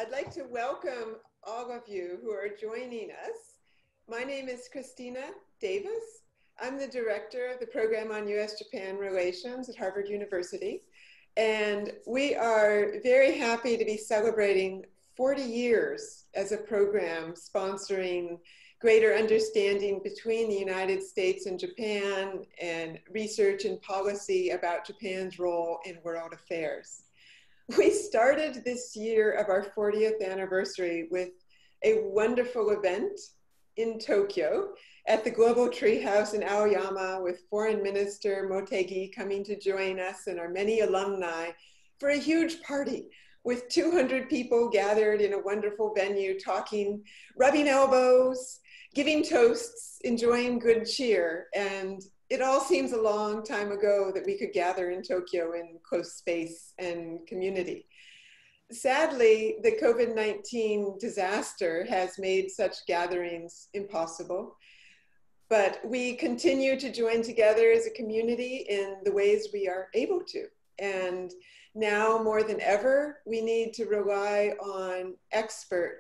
I'd like to welcome all of you who are joining us. My name is Christina Davis. I'm the director of the program on U.S.-Japan relations at Harvard University. And we are very happy to be celebrating 40 years as a program sponsoring greater understanding between the United States and Japan and research and policy about Japan's role in world affairs. We started this year of our 40th anniversary with a wonderful event in Tokyo at the Global Treehouse in Aoyama with Foreign Minister Motegi coming to join us and our many alumni for a huge party with 200 people gathered in a wonderful venue talking, rubbing elbows, giving toasts, enjoying good cheer. And it all seems a long time ago that we could gather in Tokyo in close space and community. Sadly, the COVID-19 disaster has made such gatherings impossible, but we continue to join together as a community in the ways we are able to. And now more than ever, we need to rely on expert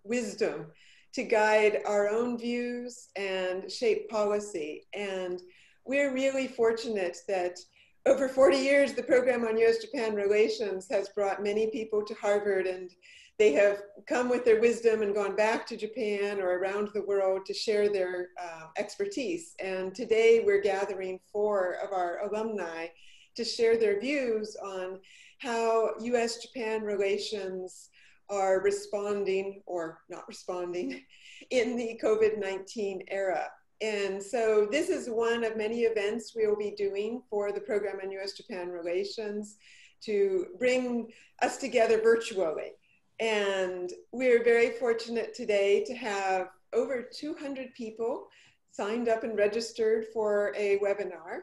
wisdom to guide our own views and shape policy. And we're really fortunate that over 40 years, the program on U.S.-Japan relations has brought many people to Harvard, and they have come with their wisdom and gone back to Japan or around the world to share their expertise. And today we're gathering 4 of our alumni to share their views on how U.S.-Japan relations are responding or not responding in the COVID-19 era. And so this is one of many events we will be doing for the program on U.S.-Japan relations to bring us together virtually. And we're very fortunate today to have over 200 people signed up and registered for a webinar.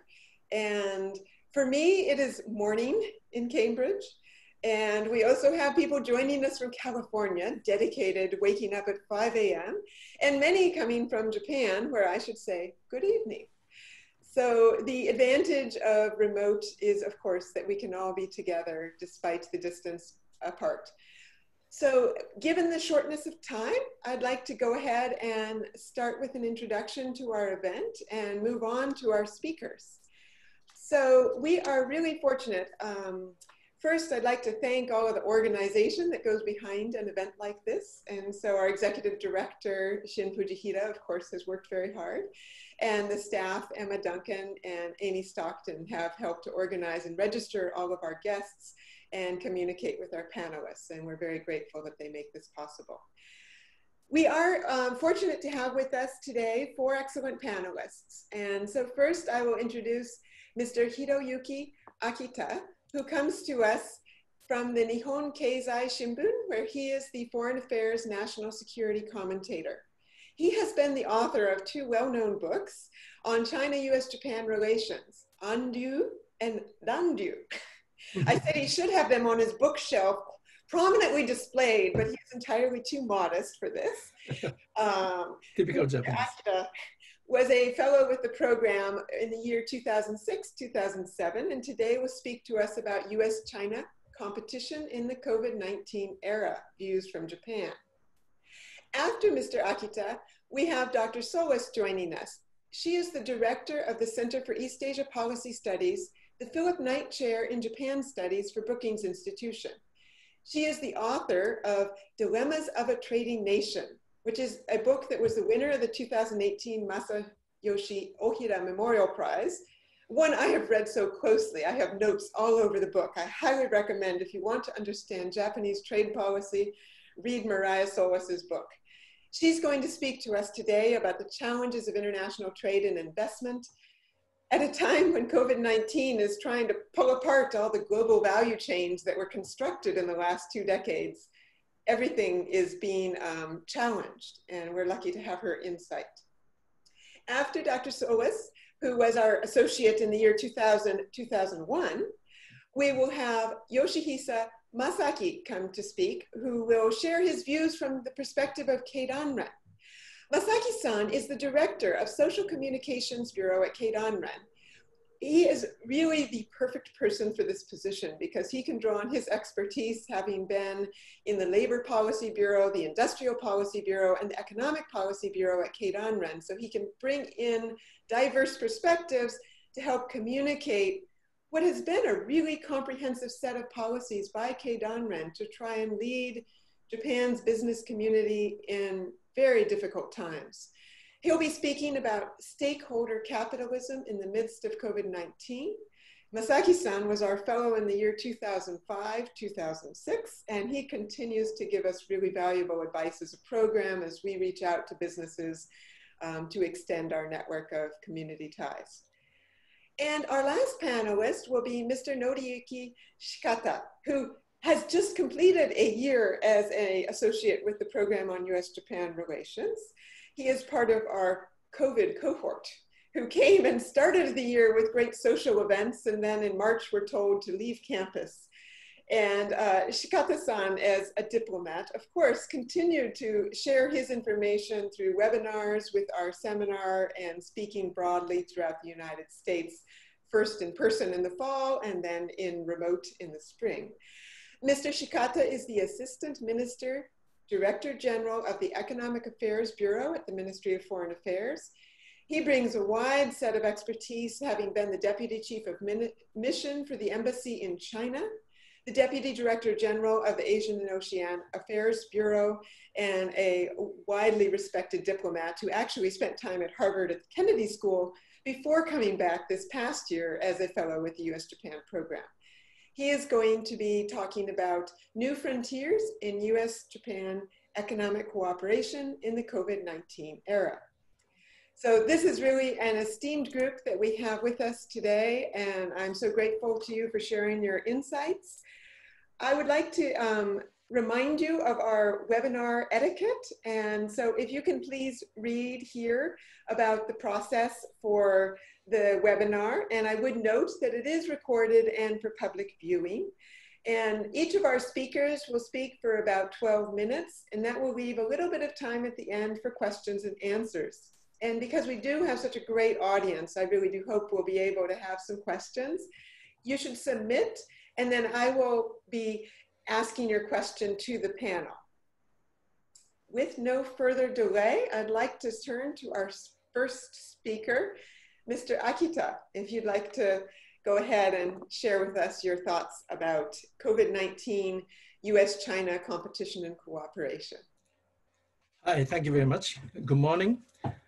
And for me, it is morning in Cambridge. And we also have people joining us from California, dedicated, waking up at 5 a.m., and many coming from Japan, where I should say, good evening. So the advantage of remote is, of course, that we can all be together despite the distance apart. So given the shortness of time, I'd like to go ahead and start with an introduction to our event and move on to our speakers. So we are really fortunate. First, I'd like to thank all of the organization that goes behind an event like this. And so our executive director, Shin Fujihira, of course, has worked very hard. And the staff, Emma Duncan and Amy Stockton, have helped to organize and register all of our guests and communicate with our panelists. And we're very grateful that they make this possible. We are fortunate to have with us today 4 excellent panelists. And so first, I will introduce Mr. Hiroyuki Akita, who comes to us from the Nihon Keizai Shimbun, where he is the Foreign Affairs National Security Commentator. He has been the author of 2 well-known books on China-U.S.-Japan relations, Andu and Randu. I said he should have them on his bookshelf, prominently displayed, but he's entirely too modest for this. Typical Japanese. Akita was a fellow with the program in the year 2006, 2007, and today will speak to us about U.S.-China competition in the COVID-19 era, views from Japan. After Mr. Akita, we have Dr. Solis joining us. She is the director of the Center for East Asia Policy Studies, the Philip Knight Chair in Japan Studies for Brookings Institution. She is the author of Dilemmas of a Trading Nation, which is a book that was the winner of the 2018 Masayoshi Ohira Memorial Prize, one I have read so closely. I have notes all over the book. I highly recommend, if you want to understand Japanese trade policy, read Mireya Solis's book. She's going to speak to us today about the challenges of international trade and investment at a time when COVID-19 is trying to pull apart all the global value chains that were constructed in the last 2 decades. Everything is being challenged, and we're lucky to have her insight. After Dr. Solis, who was our associate in the year 2000-2001, we will have Yoshihisa Masaki come to speak, who will share his views from the perspective of Keidanren. Masaki-san is the director of Social Communications Bureau at Keidanren, he is really the perfect person for this position because he can draw on his expertise, having been in the Labor Policy Bureau, the Industrial Policy Bureau, and the Economic Policy Bureau at Keidanren. So he can bring in diverse perspectives to help communicate what has been a really comprehensive set of policies by Keidanren to try and lead Japan's business community in very difficult times. He'll be speaking about stakeholder capitalism in the midst of COVID-19. Masaki-san was our fellow in the year 2005, 2006, and he continues to give us really valuable advice as a program as we reach out to businesses to extend our network of community ties. And our last panelist will be Mr. Noriyuki Shikata, who has just completed a year as an associate with the program on US-Japan relations. He is part of our COVID cohort who came and started the year with great social events and then in March were told to leave campus. And Shikata-san, as a diplomat, of course, continued to share his information through webinars with our seminar and speaking broadly throughout the United States, first in person in the fall and then in remote in the spring. Mr. Shikata is the Assistant Minister, Director General of the Economic Affairs Bureau at the Ministry of Foreign Affairs. He brings a wide set of expertise, having been the Deputy Chief of Mission for the Embassy in China, the Deputy Director General of the Asian and Ocean Affairs Bureau, and a widely respected diplomat who actually spent time at Harvard at the Kennedy School before coming back this past year as a fellow with the US-Japan program. He is going to be talking about new frontiers in US-Japan economic cooperation in the COVID-19 era. So this is really an esteemed group that we have with us today, and I'm so grateful to you for sharing your insights. I would like to remind you of our webinar etiquette, and so if you can please read here about the process for the webinar, and I would note that it is recorded and for public viewing. And each of our speakers will speak for about 12 minutes, and that will leave a little bit of time at the end for questions and answers. And because we do have such a great audience, I really do hope we'll be able to have some questions. You should submit, and then I will be asking your question to the panel. With no further delay, I'd like to turn to our first speaker, Mr. Akita, if you'd like to go ahead and share with us your thoughts about COVID-19, US-China competition and cooperation. Hi, thank you very much. Good morning,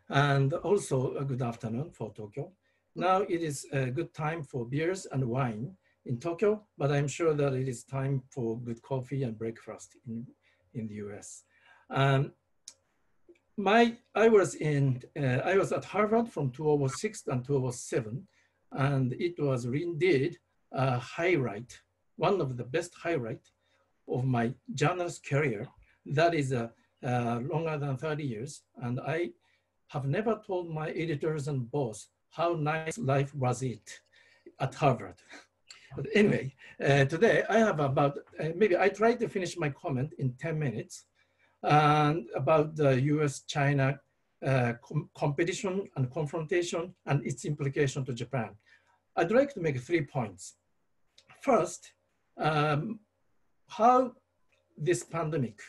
and also a good afternoon for Tokyo. Now it is a good time for beers and wine in Tokyo, but I'm sure that it is time for good coffee and breakfast in the US. I was at Harvard from 2006 and 2007, and it was indeed a highlight, one of the best highlight of my journalist career. That is longer than 30 years, and I have never told my editors and boss how nice life was it at Harvard. But anyway, today I have about, maybe I try to finish my comment in 10 minutes. And about the US-China competition and confrontation and its implication to Japan. I'd like to make 3 points. First, how has this pandemic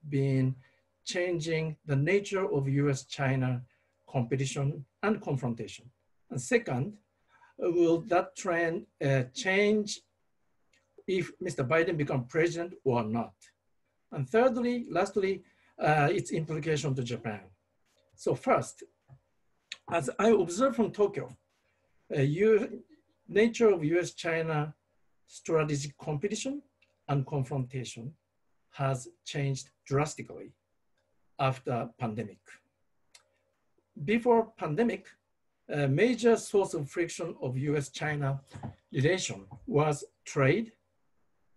been changing the nature of US-China competition and confrontation? And second, will that trend change if Mr. Biden becomes president or not? And thirdly, lastly, its implication to Japan. So first, as I observe from Tokyo, nature of US-China strategic competition and confrontation has changed drastically after pandemic. Before pandemic, a major source of friction of US-China relation was trade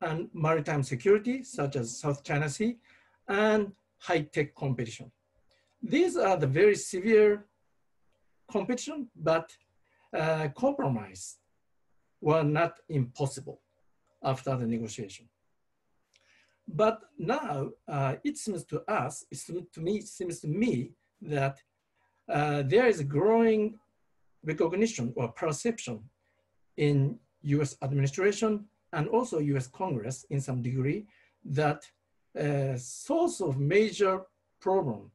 and maritime security, such as South China Sea, and high-tech competition. These are the very severe competition, but compromise were not impossible after the negotiation. But now it seems to us, it seems to me that there is a growing recognition or perception in US administration and also US Congress in some degree that source of major problem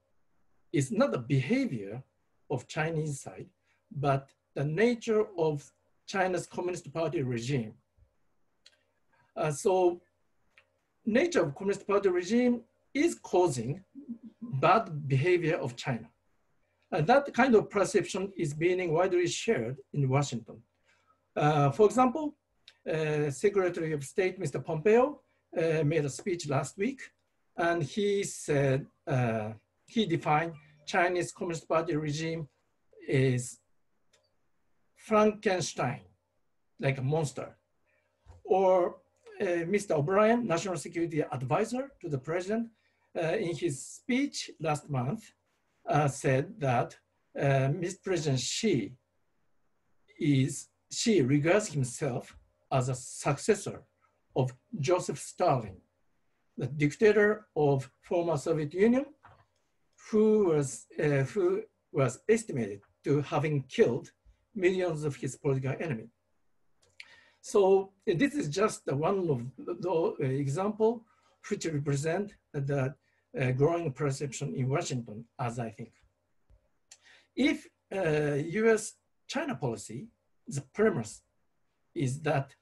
is not the behavior of Chinese side, but the nature of China's Communist Party regime. So nature of Communist Party regime is causing bad behavior of China. And that kind of perception is being widely shared in Washington. For example, Secretary of State, Mr. Pompeo, made a speech last week, and he said, he defined Chinese Communist Party regime is Frankenstein, like a monster. Or Mr. O'Brien, National Security Advisor to the President, in his speech last month, said that Mr. President Xi regards himself as a successor of Joseph Stalin, the dictator of former Soviet Union, who was estimated to having killed millions of his political enemies. So this is just one of the example which represent the growing perception in Washington, as I think. If US-China policy, the premise is that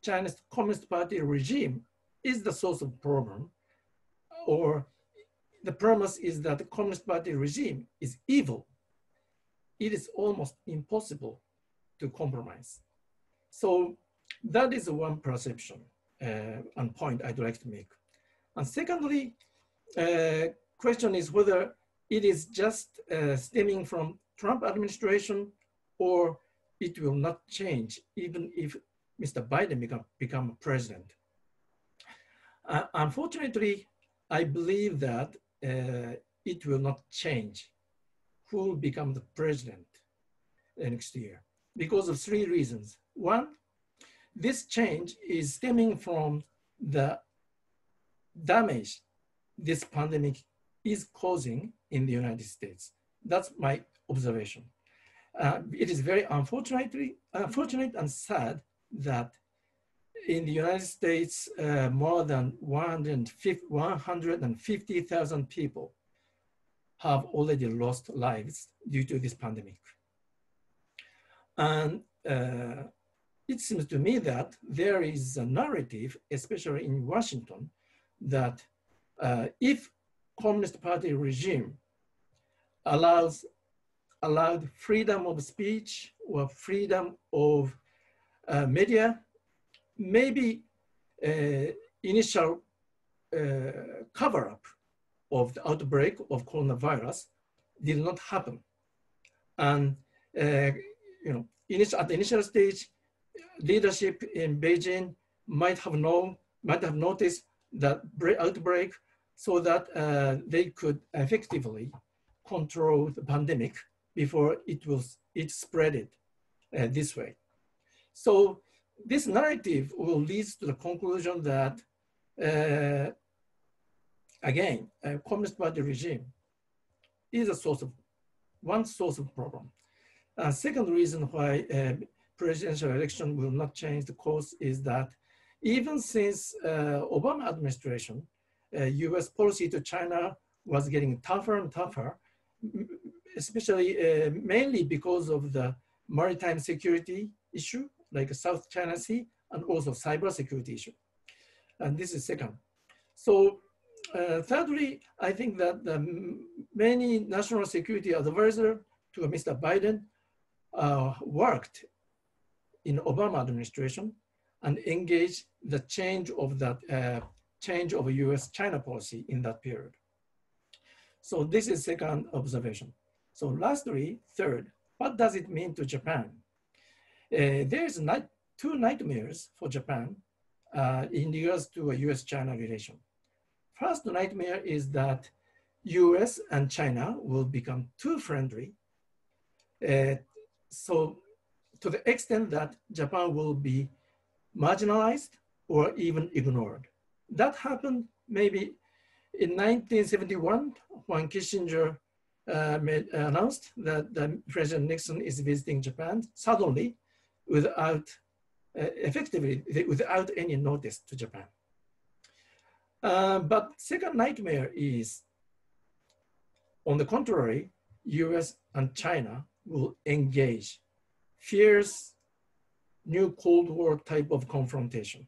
China's Communist Party regime is the source of problem, or the premise is that the Communist Party regime is evil, it is almost impossible to compromise. So that is one perception and point I'd like to make. And secondly, question is whether it is just stemming from Trump administration or it will not change even if Mr. Biden become president. Unfortunately, I believe that it will not change who will become the president next year because of three reasons. One, this change is stemming from the damage this pandemic is causing in the United States. That's my observation. It is very unfortunate and sad that in the United States, more than 150,000 people have already lost lives due to this pandemic. And it seems to me that there is a narrative, especially in Washington, that if Communist Party regime allowed freedom of speech or freedom of media, maybe initial cover-up of the outbreak of coronavirus did not happen. And at the initial stage, leadership in Beijing might have noticed that outbreak so that they could effectively control the pandemic before it spread this way. So this narrative will lead to the conclusion that, again, a Communist Party regime is one source of problem. Second reason why presidential election will not change the course is that even since Obama administration, US policy to China was getting tougher and tougher, especially mainly because of the maritime security issue, like South China Sea, and also cyber security issue. And this is second. So thirdly, I think that many national security advisors to Mr. Biden worked in Obama administration and engaged the change of US-China policy in that period. So this is second observation. So lastly, third, what does it mean to Japan? There's two nightmares for Japan in regards to a US-China relation. First nightmare is that US and China will become too friendly. So to the extent that Japan will be marginalized or even ignored. That happened maybe in 1971 when Kissinger announced that President Nixon is visiting Japan suddenly without, effectively, without any notice to Japan. But second nightmare is, on the contrary, US and China will engage fierce new Cold War type of confrontation.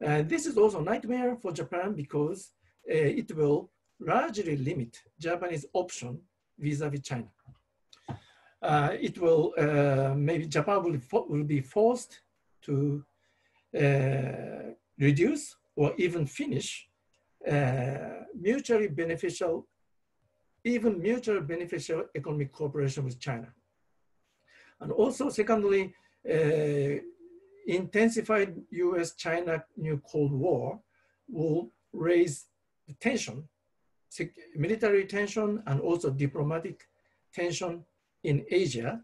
This is also a nightmare for Japan because it will largely limit Japanese option vis-a-vis China. It will, maybe Japan will be forced to reduce or even finish mutually beneficial economic cooperation with China. And also, secondly, intensified US-China new Cold War will raise the tension, military tension and also diplomatic tension in Asia,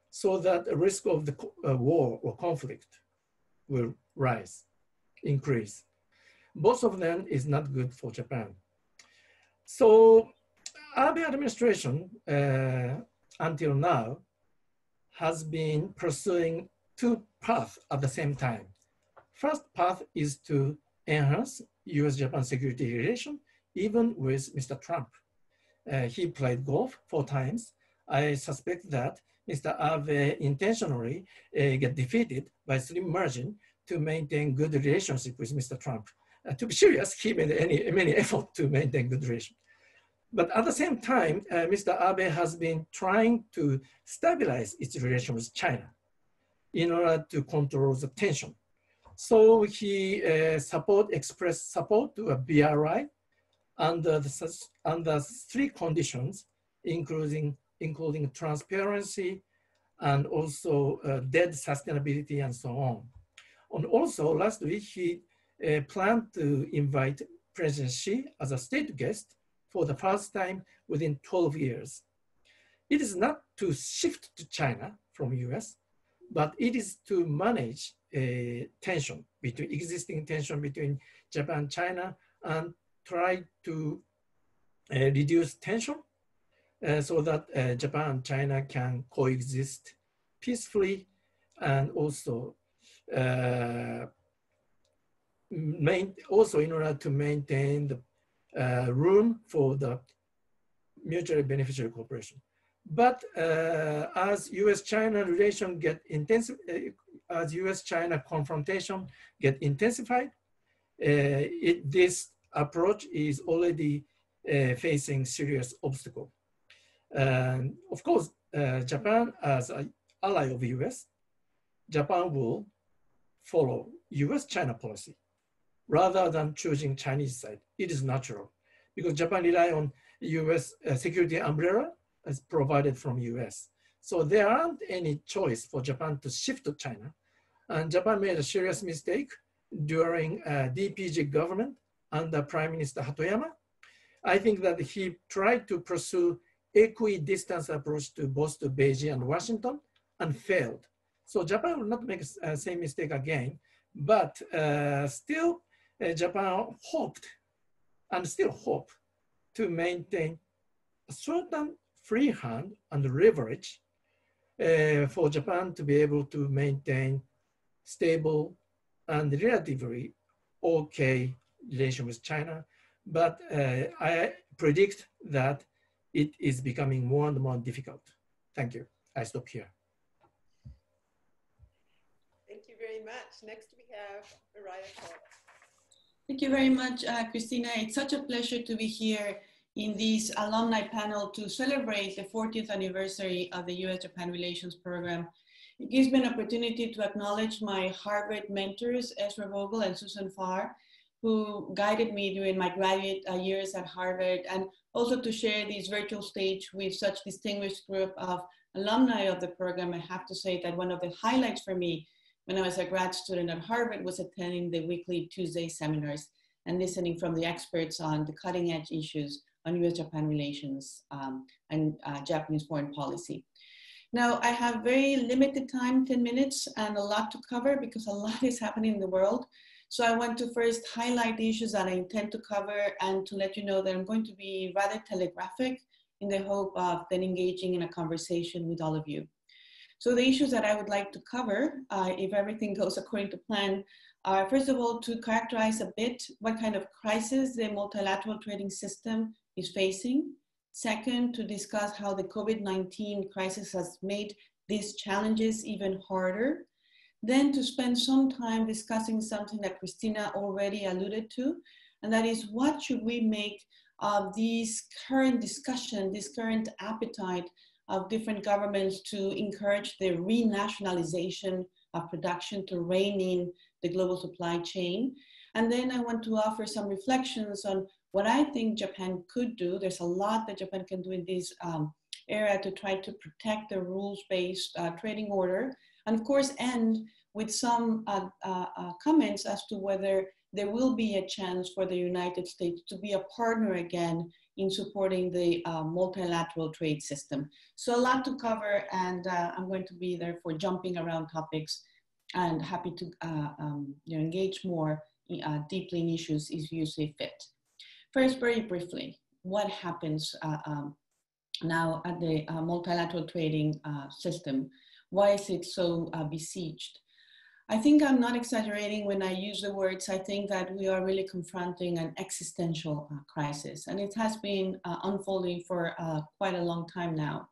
so that the risk of the war or conflict will increase. Both of them is not good for Japan. So Abe administration until now has been pursuing two paths at the same time. First path is to enhance US-Japan security relation, even with Mr. Trump. He played golf 4 times. I suspect that Mr. Abe intentionally get defeated by slim margin to maintain good relationship with Mr. Trump. To be serious, he made many effort to maintain good relations. But at the same time, Mr. Abe has been trying to stabilize its relation with China in order to control the tension. So he expressed support to a BRI under 3 conditions, including transparency and also debt sustainability and so on. And also last week, he planned to invite President Xi as a state guest for the first time within 12 years. It is not to shift to China from US, but it is to manage existing tension between Japan and China and try to reduce tension so that Japan and China can coexist peacefully, and also in order to maintain the room for the mutually beneficial cooperation. But as US-China relation get intensive, as US-China confrontation get intensified, this approach is already facing serious obstacle. Of course, Japan as an ally of the US, Japan will follow US-China policy rather than choosing Chinese side. It is natural because Japan rely on US security umbrella as provided from US. So there aren't any choice for Japan to shift to China. And Japan made a serious mistake during DPG government under Prime Minister Hatoyama. I think that he tried to pursue equidistant approach to both to Beijing and Washington and failed. So Japan will not make the same mistake again, but still Japan hoped and still hope to maintain a certain free hand and leverage for Japan to be able to maintain stable and relatively okay relation with China. But I predict that it is becoming more and more difficult. Thank you. I stop here. Thank you very much. Next we have Mireya. Thank you very much, Christina. It's such a pleasure to be here in this alumni panel to celebrate the 40th anniversary of the US-Japan Relations Program. It gives me an opportunity to acknowledge my Harvard mentors, Ezra Vogel and Susan Farr, who guided me during my graduate years at Harvard, and also to share this virtual stage with such distinguished group of alumni of the program. I have to say that one of the highlights for me when I was a grad student at Harvard was attending the weekly Tuesday seminars and listening from the experts on the cutting edge issues on US-Japan relations and Japanese foreign policy. Now, I have very limited time, 10 minutes, and a lot to cover because a lot is happening in the world. So I want to first highlight the issues that I intend to cover and to let you know that I'm going to be rather telegraphic in the hope of then engaging in a conversation with all of you. So the issues that I would like to cover, if everything goes according to plan, are first of all to characterize a bit what kind of crisis the multilateral trading system is facing. Second, to discuss how the COVID-19 crisis has made these challenges even harder. Then to spend some time discussing something that Christina already alluded to, and that is what should we make of these current discussion, this current appetite of different governments to encourage the renationalization of production to rein in the global supply chain. And then I want to offer some reflections on what I think Japan could do. There's a lot that Japan can do in this area to try to protect the rules-based trading order. And of course, end with some comments as to whether there will be a chance for the United States to be a partner again in supporting the multilateral trade system. So a lot to cover, and I'm going to be therefore jumping around topics and happy to engage more deeply in issues as you see fit. First, very briefly, what happens now at the multilateral trading system? Why is it so besieged? I think I'm not exaggerating when I use the words. I think that we are really confronting an existential crisis, and it has been unfolding for quite a long time now.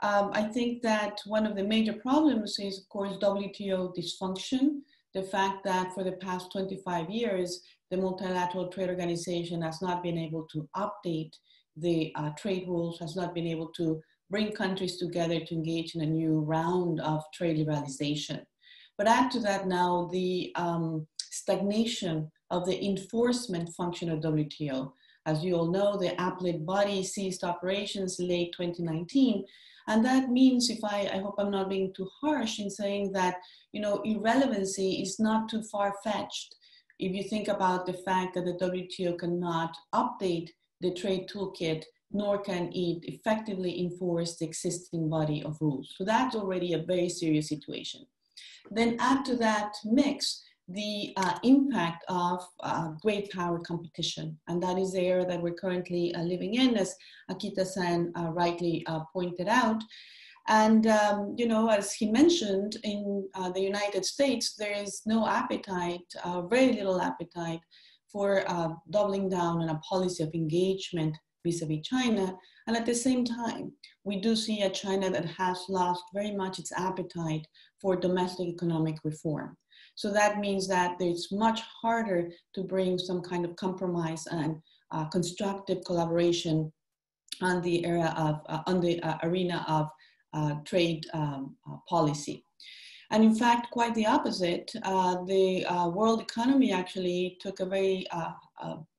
I think that one of the major problems is, of course, WTO dysfunction. The fact that for the past 25 years, the multilateral trade organization has not been able to update the trade rules, has not been able to bring countries together to engage in a new round of trade liberalization. But add to that now the stagnation of the enforcement function of WTO. As you all know, the appellate body ceased operations late 2019. And that means, I hope I'm not being too harsh in saying that, irrelevancy is not too far-fetched. If you think about the fact that the WTO cannot update the trade toolkit, nor can it effectively enforce the existing body of rules. So that's already a very serious situation. Then add to that mix the impact of great power competition. And that is the era that we're currently living in, as Akita-san rightly pointed out. And, as he mentioned, in the United States, there is no appetite, very little appetite for doubling down on a policy of engagement vis-a-vis China. And at the same time, we do see a China that has lost very much its appetite for domestic economic reform. So that means that it's much harder to bring some kind of compromise and constructive collaboration on the arena of trade policy. And in fact, quite the opposite. The world economy actually took a very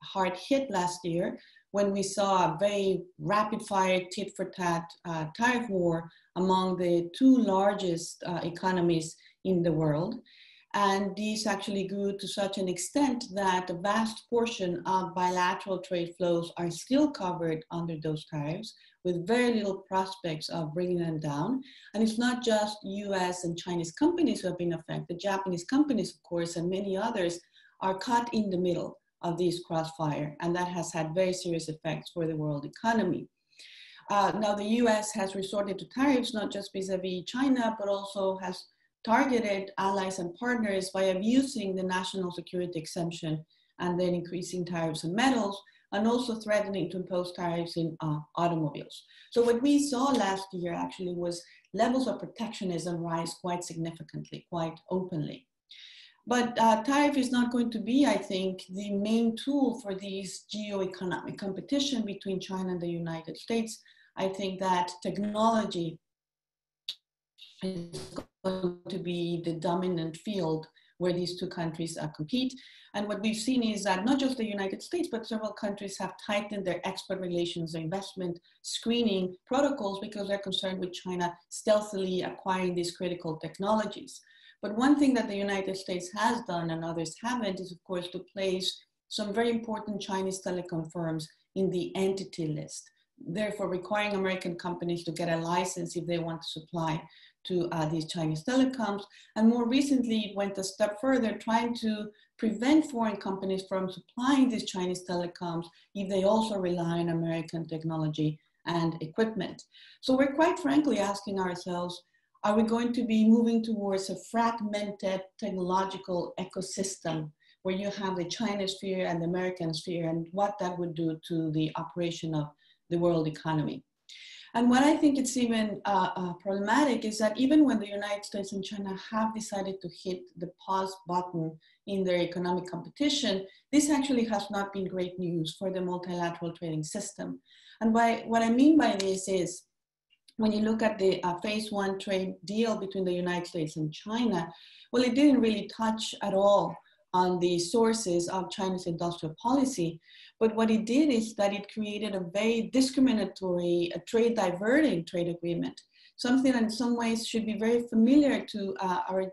hard hit last year when we saw a very rapid-fire tit-for-tat tariff war among the two largest economies in the world. And these actually grew to such an extent that a vast portion of bilateral trade flows are still covered under those tariffs, with very little prospects of bringing them down. And it's not just US and Chinese companies who have been affected. Japanese companies, of course, and many others are caught in the middle of this crossfire, and that has had very serious effects for the world economy. Now, the US has resorted to tariffs, not just vis-a-vis China, but also has targeted allies and partners by abusing the national security exemption and then increasing tariffs on metals, and also threatening to impose tariffs in automobiles. So what we saw last year actually was levels of protectionism rise quite significantly, quite openly. But tariff is not going to be, I think, the main tool for these geo-economic competition between China and the United States. I think that technology is going to be the dominant field where these two countries compete. And what we've seen is that not just the United States, but several countries have tightened their export relations, their investment screening protocols, because they're concerned with China stealthily acquiring these critical technologies. But one thing that the United States has done and others haven't is, of course, to place some very important Chinese telecom firms in the entity list, therefore requiring American companies to get a license if they want to supply to these Chinese telecoms. And more recently, it went a step further, trying to prevent foreign companies from supplying these Chinese telecoms if they also rely on American technology and equipment. So we're quite frankly asking ourselves, are we going to be moving towards a fragmented technological ecosystem where you have the China sphere and the American sphere, and what that would do to the operation of the world economy? And what I think it's even problematic is that even when the United States and China have decided to hit the pause button in their economic competition, this actually has not been great news for the multilateral trading system. And what I mean by this is, when you look at the phase one trade deal between the United States and China, well, it didn't really touch at all on the sources of China's industrial policy. But what it did is that it created a very discriminatory, trade diverting trade agreement, something that in some ways should be very familiar to our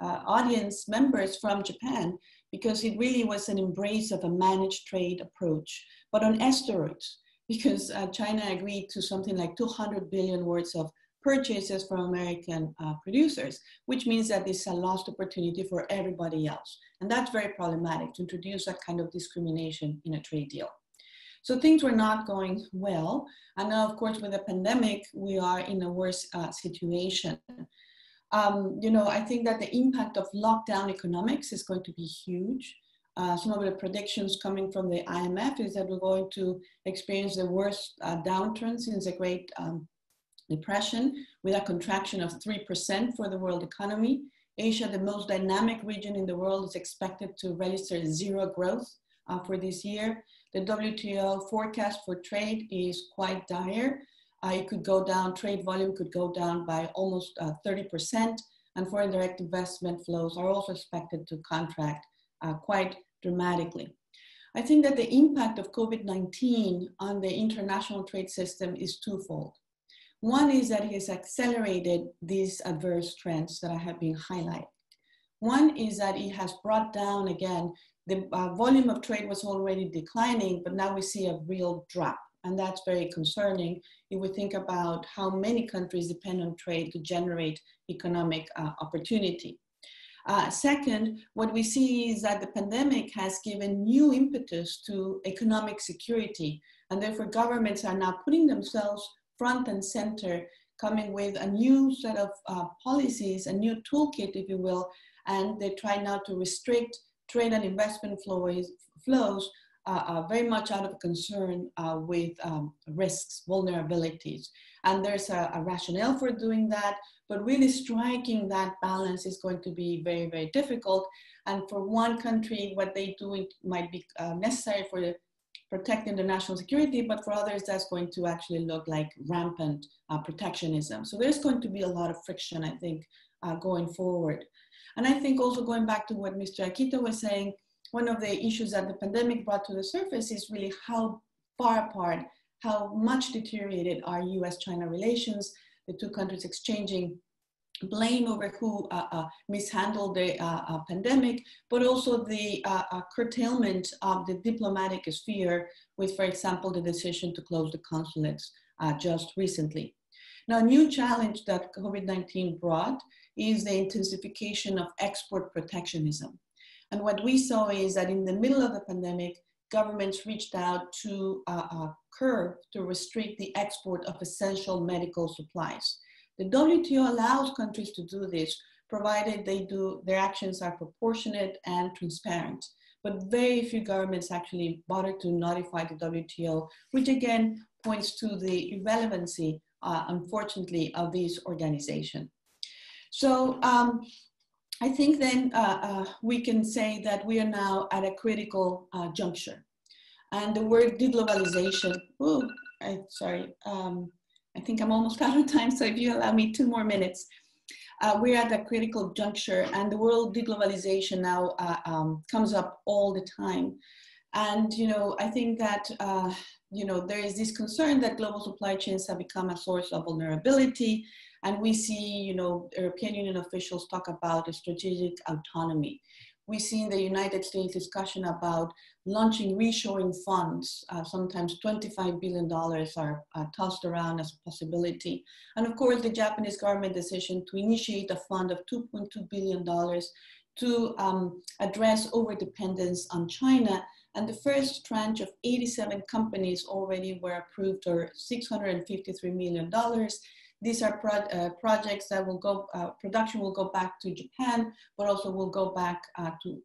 audience members from Japan, because it really was an embrace of a managed trade approach, but on steroids, because China agreed to something like 200 billion worth of purchases from American producers, which means that it's a lost opportunity for everybody else. And that's very problematic, to introduce that kind of discrimination in a trade deal. So things were not going well. And now, of course, with the pandemic, we are in a worse situation. I think that the impact of lockdown economics is going to be huge. Some of the predictions coming from the IMF is that we're going to experience the worst downturn since the Great Depression, with a contraction of 3% for the world economy. Asia, the most dynamic region in the world, is expected to register zero growth for this year. The WTO forecast for trade is quite dire. It could go down, trade volume could go down by almost 30%, and foreign direct investment flows are also expected to contract quite dramatically. I think that the impact of COVID-19 on the international trade system is twofold. One is that it has accelerated these adverse trends that I have been highlighting. One is that it has brought down, again, the volume of trade was already declining, but now we see a real drop. And that's very concerning if we think about how many countries depend on trade to generate economic opportunity. Second, what we see is that the pandemic has given new impetus to economic security, and therefore governments are now putting themselves front and center, coming with a new set of policies, a new toolkit, if you will, and they try now to restrict trade and investment flows very much out of concern with risks, vulnerabilities. And there's a rationale for doing that, but really striking that balance is going to be very, very difficult. And for one country, what they do, it might be necessary for protecting the national security, but for others, that's going to actually look like rampant protectionism. So there's going to be a lot of friction, I think, going forward. And I think also going back to what Mr. Akita was saying, one of the issues that the pandemic brought to the surface is really how far apart, how much deteriorated are US-China relations, the two countries exchanging blame over who mishandled the pandemic, but also the curtailment of the diplomatic sphere with, for example, the decision to close the consulates just recently. Now, a new challenge that COVID-19 brought is the intensification of export protectionism. And what we saw is that in the middle of the pandemic, governments reached out to curb, to restrict the export of essential medical supplies. The WTO allows countries to do this, provided their actions are proportionate and transparent. But very few governments actually bothered to notify the WTO, which again points to the irrelevancy, unfortunately, of this organization. So I think then we can say that we are now at a critical juncture. And the word deglobalization, I think I'm almost out of time, so if you allow me 2 more minutes. We're at a critical juncture, and the word deglobalization now comes up all the time. And, I think that, there is this concern that global supply chains have become a source of vulnerability. And we see, European Union officials talk about a strategic autonomy. We see in the United States discussion about launching reshoring funds. Sometimes $25 billion are tossed around as a possibility. And of course, the Japanese government decision to initiate a fund of $2.2 billion to address overdependence on China. And the first tranche of 87 companies already were approved for $653 million. These are projects that will go, production will go back to Japan, but also will go back to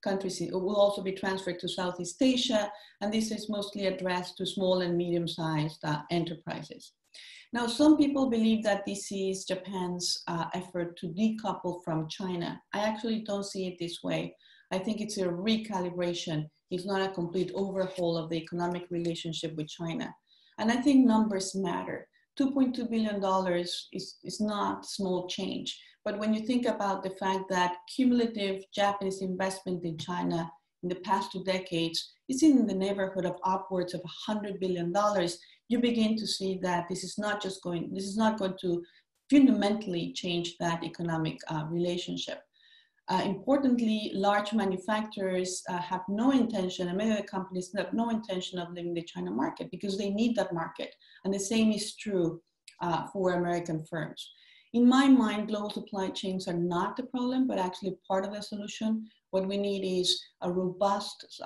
countries, it will also be transferred to Southeast Asia. And this is mostly addressed to small and medium-sized enterprises. Now, some people believe that this is Japan's effort to decouple from China. I actually don't see it this way. I think it's a recalibration. It's not a complete overhaul of the economic relationship with China. And I think numbers matter. $2.2 billion is not small change. But when you think about the fact that cumulative Japanese investment in China in the past 2 decades is in the neighborhood of upwards of $100 billion, you begin to see that this is not going to fundamentally change that economic relationship. Importantly, large manufacturers have no intention, and many of the companies have no intention of leaving the China market because they need that market. And the same is true for American firms. In my mind, global supply chains are not the problem, but actually part of the solution. What we need is a robust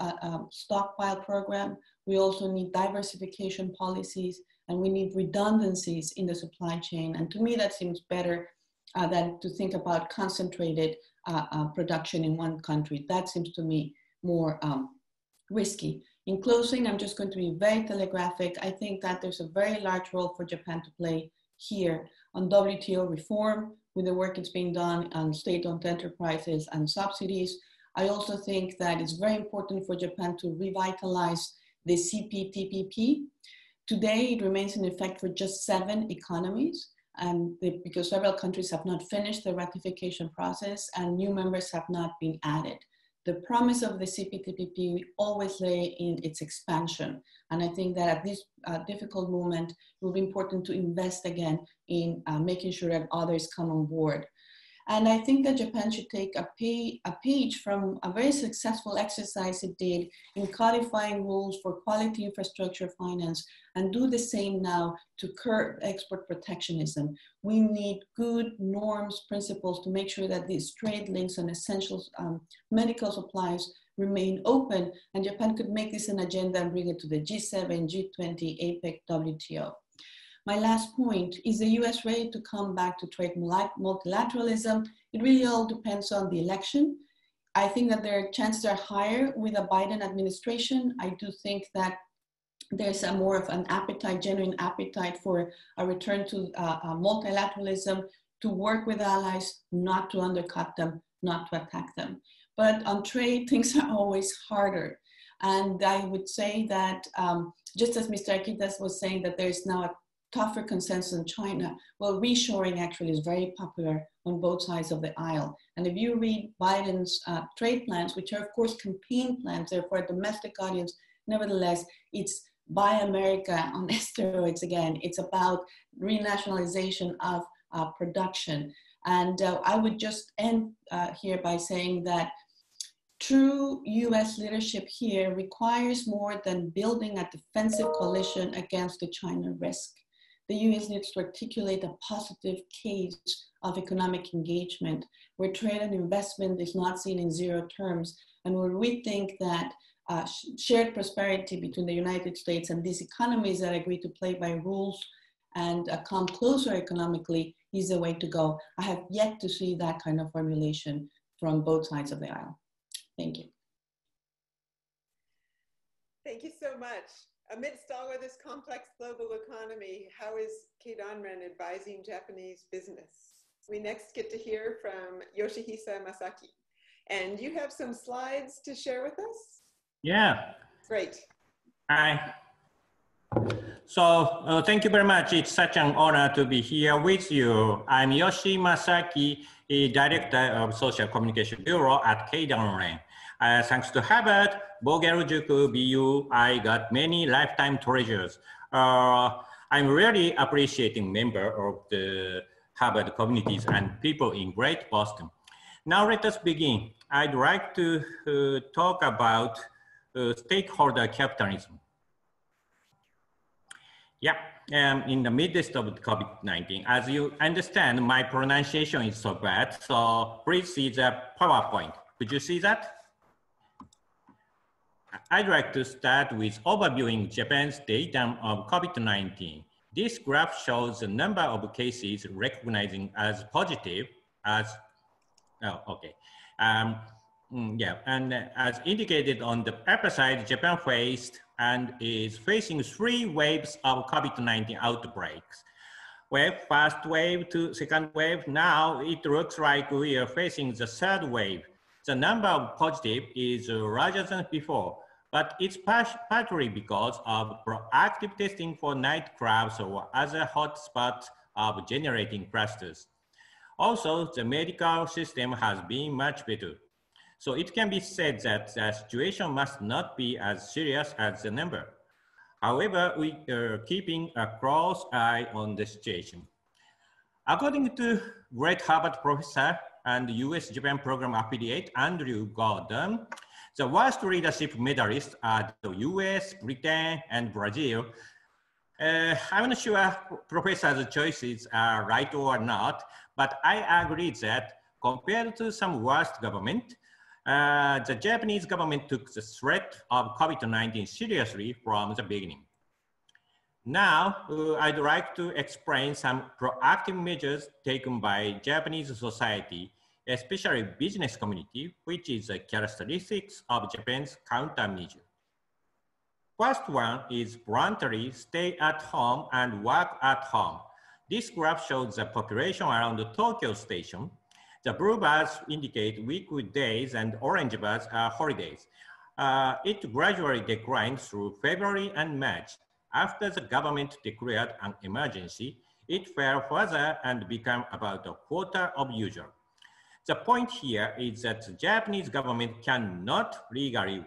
stockpile program. We also need diversification policies, and we need redundancies in the supply chain. And to me, that seems better than to think about concentrated production in one country. That seems to me more risky. In closing, I'm just going to be very telegraphic. I think that there's a very large role for Japan to play here on WTO reform with the work that's being done on state-owned enterprises and subsidies. I also think that it's very important for Japan to revitalize the CPTPP. Today, it remains in effect for just 7 economies. And because several countries have not finished the ratification process and new members have not been added. The promise of the CPTPP always lay in its expansion. And I think that at this difficult moment, it will be important to invest again in making sure that others come on board. And I think that Japan should take a page from a very successful exercise it did in codifying rules for quality infrastructure finance and do the same now to curb export protectionism. We need good norms, principles to make sure that these trade links and essential medical supplies remain open, and Japan could make this an agenda and bring it to the G7, G20, APEC, WTO. My last point, is the US ready to come back to trade multilateralism? It really all depends on the election. I think that their chances are higher with a Biden administration. I do think that there's a more of an appetite, genuine appetite for a return to multilateralism, to work with allies, not to undercut them, not to attack them. But on trade, things are always harder. And I would say that just as Mr. Akita was saying that there's now a tougher consensus in China, well, reshoring actually is very popular on both sides of the aisle. And if you read Biden's trade plans, which are of course campaign plans, they're for a domestic audience, nevertheless, it's Buy America on steroids again. It's about renationalization of production. And I would just end here by saying that true US leadership here requires more than building a defensive coalition against the China risk. The US needs to articulate a positive case of economic engagement where trade and investment is not seen in zero terms, and where we think that shared prosperity between the United States and these economies that agree to play by rules and come closer economically is the way to go. I have yet to see that kind of formulation from both sides of the aisle. Thank you. Thank you so much. Amidst all of this complex global economy, how is Keidanren advising Japanese business? We next get to hear from Yoshihisa Masaki. And you have some slides to share with us? Yeah. Great. Hi. So thank you very much. It's such an honor to be here with you. I'm Yoshi Masaki, Director of Social Communication Bureau at Keidanren. Thanks to Harvard, Bogerujuku, BU, I got many lifetime treasures. I'm really appreciating member of the Harvard communities and people in Great Boston. Now let us begin. I'd like to talk about stakeholder capitalism. Yeah, in the midst of COVID-19, as you understand, my pronunciation is so bad, so please see the PowerPoint. Could you see that? I'd like to start with overviewing Japan's data of COVID-19. This graph shows the number of cases recognizing as positive as, and as indicated on the upper side, Japan faced and is facing 3 waves of COVID-19 outbreaks. First wave to second wave, now it looks like we are facing the 3rd wave. The number of positive is larger than before, but it's partly because of proactive testing for nightclubs or other hotspots of generating clusters. Also, the medical system has been much better. So it can be said that the situation must not be as serious as the number. However, we are keeping a close eye on the situation. According to great Harvard professor and US-Japan program affiliate Andrew Gordon, the worst leadership medalists are the US, Britain, and Brazil. I'm not sure professor's choices are right or not, but I agree that compared to some worst government, the Japanese government took the threat of COVID-19 seriously from the beginning. Now, I'd like to explain some proactive measures taken by Japanese society, especially business community, which is a characteristics of Japan's countermeasure. First one is voluntary stay at home and work at home. This graph shows the population around the Tokyo station. The blue bars indicate weekdays and orange bars are holidays. It gradually declined through February and March. After the government declared an emergency, it fell further and became about a quarter of usual. The point here is that the Japanese government cannot legally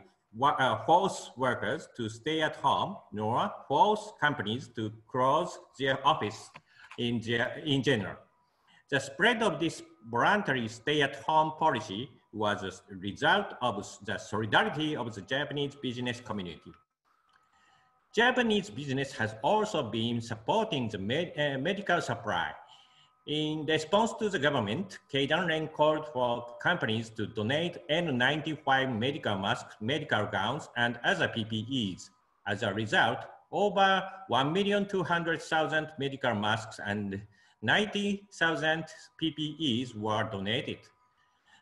force workers to stay at home, nor force companies to close their office in general. The spread of this voluntary stay-at-home policy was a result of the solidarity of the Japanese business community. Japanese business has also been supporting the medical supply. In response to the government, Keidanren called for companies to donate N95 medical masks, medical gowns, and other PPEs. As a result, over 1,200,000 medical masks and 90,000 PPEs were donated.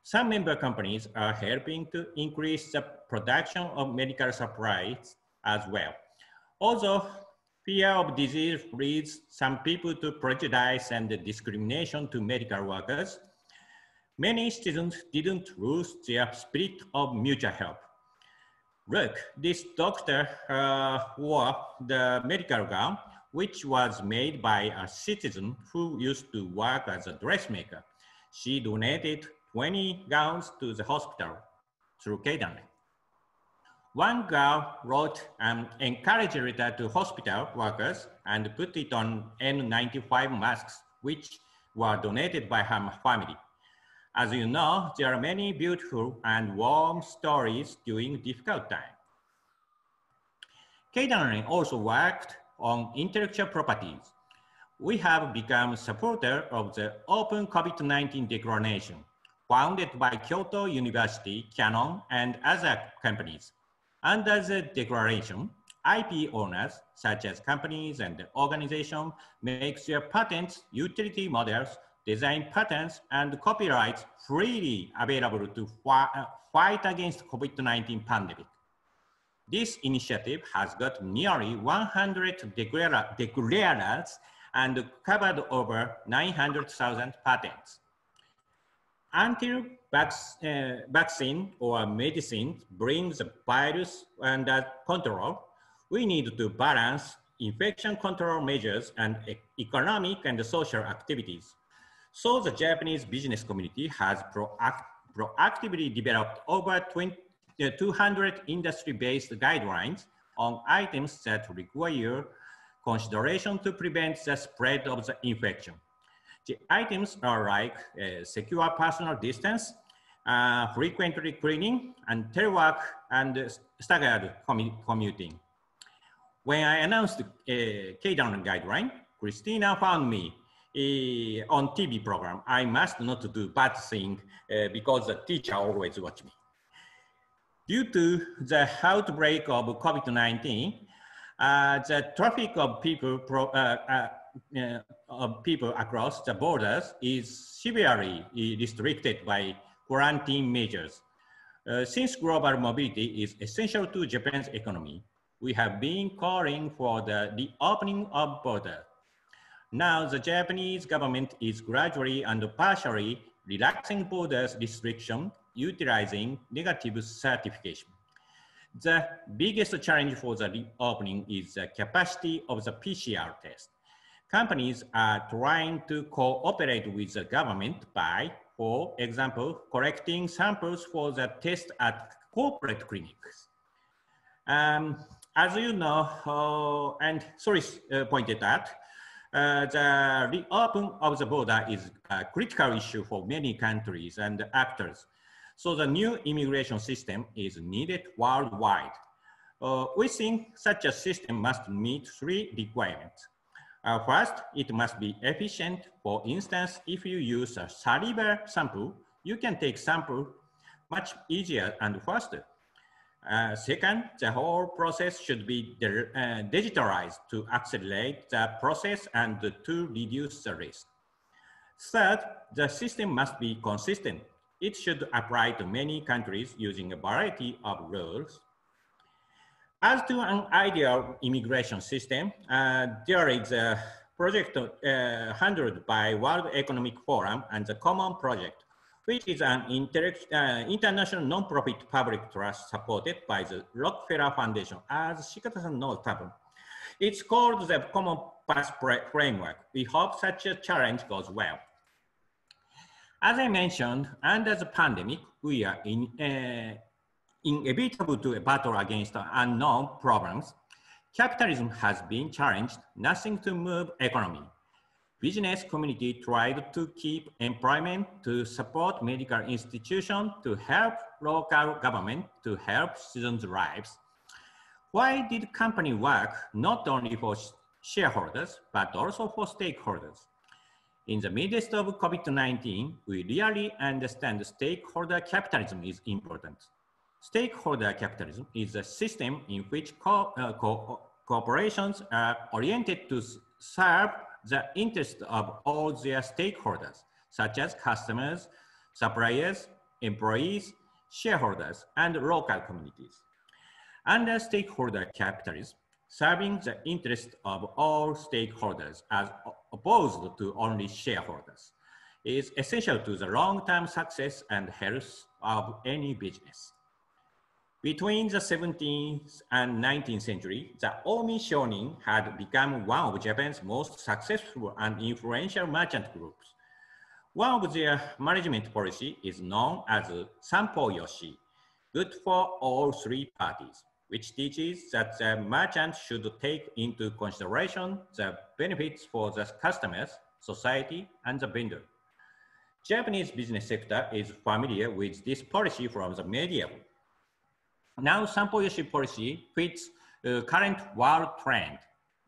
Some member companies are helping to increase the production of medical supplies as well. Although fear of disease leads some people to prejudice and discrimination to medical workers, many students didn't lose their spirit of mutual help. Look, this doctor wore the medical gown, which was made by a citizen who used to work as a dressmaker. She donated 20 gowns to the hospital through Keidanren. One girl wrote an encouraging letter to hospital workers and put it on N95 masks, which were donated by her family. As you know, there are many beautiful and warm stories during difficult time. Keidanren also worked on intellectual properties. We have become a supporter of the Open COVID-19 Declaration, founded by Kyoto University, Canon, and other companies. Under the declaration, IP owners, such as companies and organizations, make their patents, utility models, design patents, and copyrights freely available to fight against COVID-19 pandemic. This initiative has got nearly 100 declarers and covered over 900,000 patents. Until vaccine or medicine brings the virus under control, we need to balance infection control measures and economic and social activities. So the Japanese business community has proactively developed over 200 industry-based guidelines on items that require consideration to prevent the spread of the infection. The items are like secure personal distance, frequently cleaning, and telework and staggered commuting. When I announced the Keidanren guideline, Christina found me on TV program. I must not do bad thing because the teacher always watch me. Due to the outbreak of COVID-19, the traffic of people across the borders is severely restricted by quarantine measures. Since global mobility is essential to Japan's economy, we have been calling for the reopening of borders. Now, the Japanese government is gradually and partially relaxing borders restriction, utilizing negative certification. The biggest challenge for the reopening is the capacity of the PCR test. Companies are trying to cooperate with the government by, for example, collecting samples for the test at corporate clinics. As you know, and Solis pointed out, the reopening of the border is a critical issue for many countries and actors. So the new immigration system is needed worldwide. We think such a system must meet 3 requirements. First, it must be efficient. For instance, if you use a saliva sample, you can take sample much easier and faster. Second, the whole process should be digitalized to accelerate the process and to reduce the risk. Third, the system must be consistent. It should apply to many countries using a variety of rules. As to an ideal immigration system, there is a project handled by World Economic Forum and the Common Project, which is an international non-profit public trust supported by the Rockefeller Foundation, as Shikata-san knows. It's called the Common Path Framework. We hope such a challenge goes well. As I mentioned, under the pandemic, we are inevitable to battle against unknown problems. Capitalism has been challenged, nothing to move economy. Business community tried to keep employment, to support medical institutions, to help local government, to help citizens' lives. Why did company work not only for shareholders, but also for stakeholders? In the midst of COVID-19, we really understand stakeholder capitalism is important. Stakeholder capitalism is a system in which corporations are oriented to serve the interest of all their stakeholders, such as customers, suppliers, employees, shareholders, and local communities. Under stakeholder capitalism, serving the interest of all stakeholders as opposed to only shareholders is essential to the long-term success and health of any business. Between the 17th and 19th century, the Omi Shonin had become one of Japan's most successful and influential merchant groups. One of their management policy is known as Sampo Yoshi, good for all 3 parties, which teaches that the merchant should take into consideration the benefits for the customers, society, and the vendor. Japanese business sector is familiar with this policy from the media. Now, Sampo Yoshi policy fits current world trend.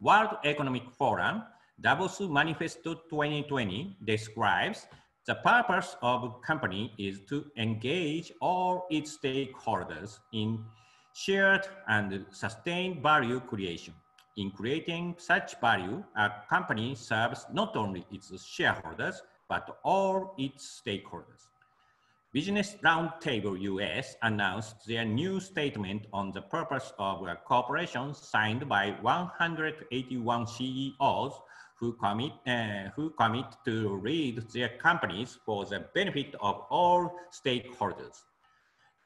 World Economic Forum, Davos Manifesto 2020 describes the purpose of company is to engage all its stakeholders in shared and sustained value creation. In creating such value, a company serves not only its shareholders, but all its stakeholders. Business Roundtable US announced their new statement on the purpose of a corporation signed by 181 CEOs who commit to lead their companies for the benefit of all stakeholders.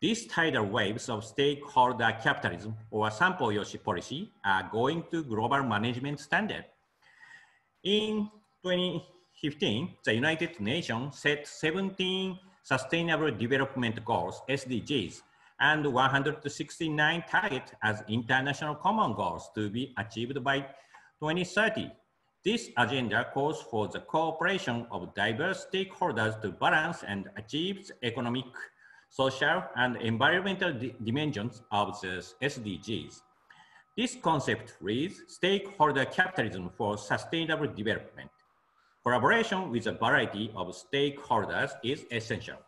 These tidal waves of stakeholder capitalism or Sampo Yoshi policy are going to global management standard. In 2015, the United Nations set 17 Sustainable Development Goals, SDGs, and 169 targets as international common goals to be achieved by 2030. This agenda calls for the cooperation of diverse stakeholders to balance and achieve the economic, social, and environmental dimensions of the SDGs. This concept reads stakeholder capitalism for sustainable development. Collaboration with a variety of stakeholders is essential.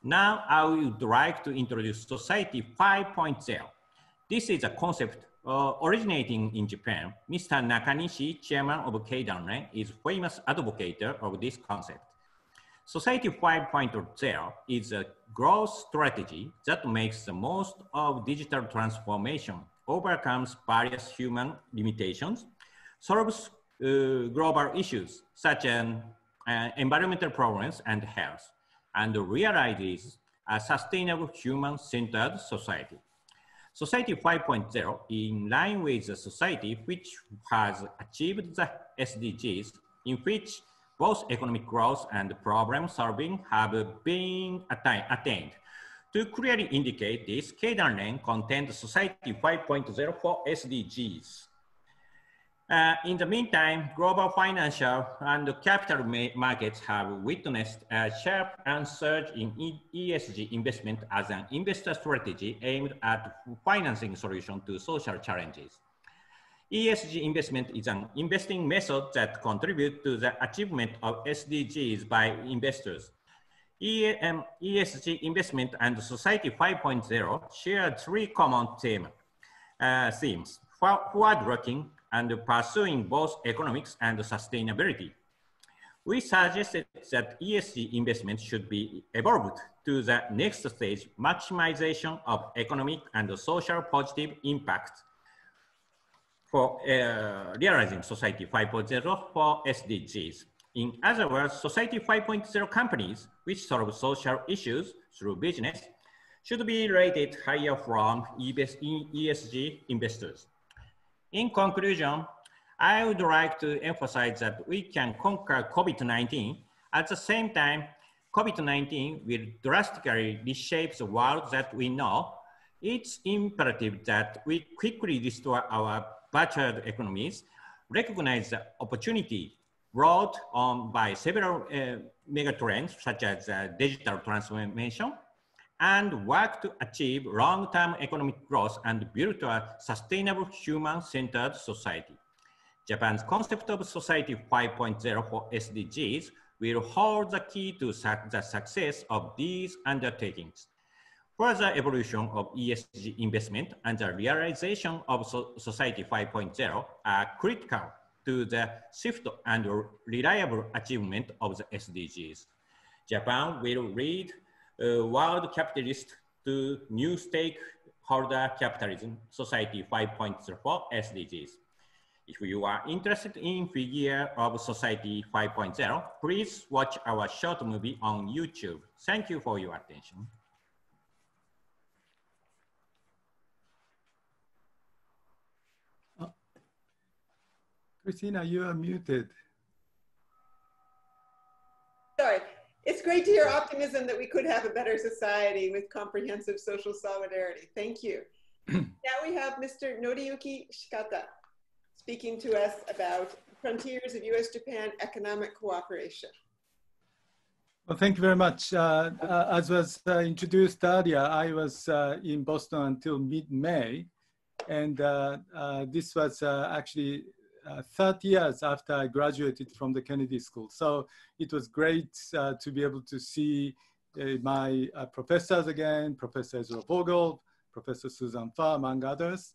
Now I would like to introduce Society 5.0. This is a concept originating in Japan. Mr. Nakanishi, chairman of Keidanren, is a famous advocate of this concept. Society 5.0 is a growth strategy that makes the most of digital transformation, overcomes various human limitations, solves global issues such as environmental problems and health, and realizes a sustainable human-centered society. Society 5.0, in line with the society which has achieved the SDGs, in which both economic growth and problem solving have been attained. To clearly indicate this, Keidanren contains Society 5.0 for SDGs. In the meantime, global financial and capital markets have witnessed a sharp surge in ESG investment as an investor strategy aimed at financing solutions to social challenges. ESG investment is an investing method that contributes to the achievement of SDGs by investors. ESG investment and Society 5.0 share three common themes: forward-looking and pursuing both economics and sustainability. We suggested that ESG investment should be evolved to the next stage, maximization of economic and social positive impact for realizing Society 5.0 for SDGs. In other words, Society 5.0 companies which solve social issues through business should be rated higher from ESG investors. In conclusion, I would like to emphasize that we can conquer COVID-19. At the same time, COVID-19 will drastically reshape the world that we know. It's imperative that we quickly restore our butchered economies, recognize the opportunity brought on by several megatrends such as digital transformation, and work to achieve long-term economic growth and build a sustainable human-centered society. Japan's concept of Society 5.0 for SDGs will hold the key to the success of these undertakings. Further evolution of ESG investment and the realization of Society 5.0 are critical to the swift and reliable achievement of the SDGs. Japan will lead world capitalist to new stakeholder capitalism, Society 5.0 for SDGs. If you are interested in figure of Society 5.0, please watch our short movie on YouTube. Thank you for your attention. Christina, you are muted. Sorry. It's great to hear optimism that we could have a better society with comprehensive social solidarity. Thank you. Now we have Mr. Noriyuki Shikata speaking to us about frontiers of US-Japan economic cooperation. Well, thank you very much. As was introduced earlier, I was in Boston until mid-May, and this was actually 30 years after I graduated from the Kennedy School. So it was great to be able to see my professors again, Professor Ezra Vogel, Professor Susan Farr, among others.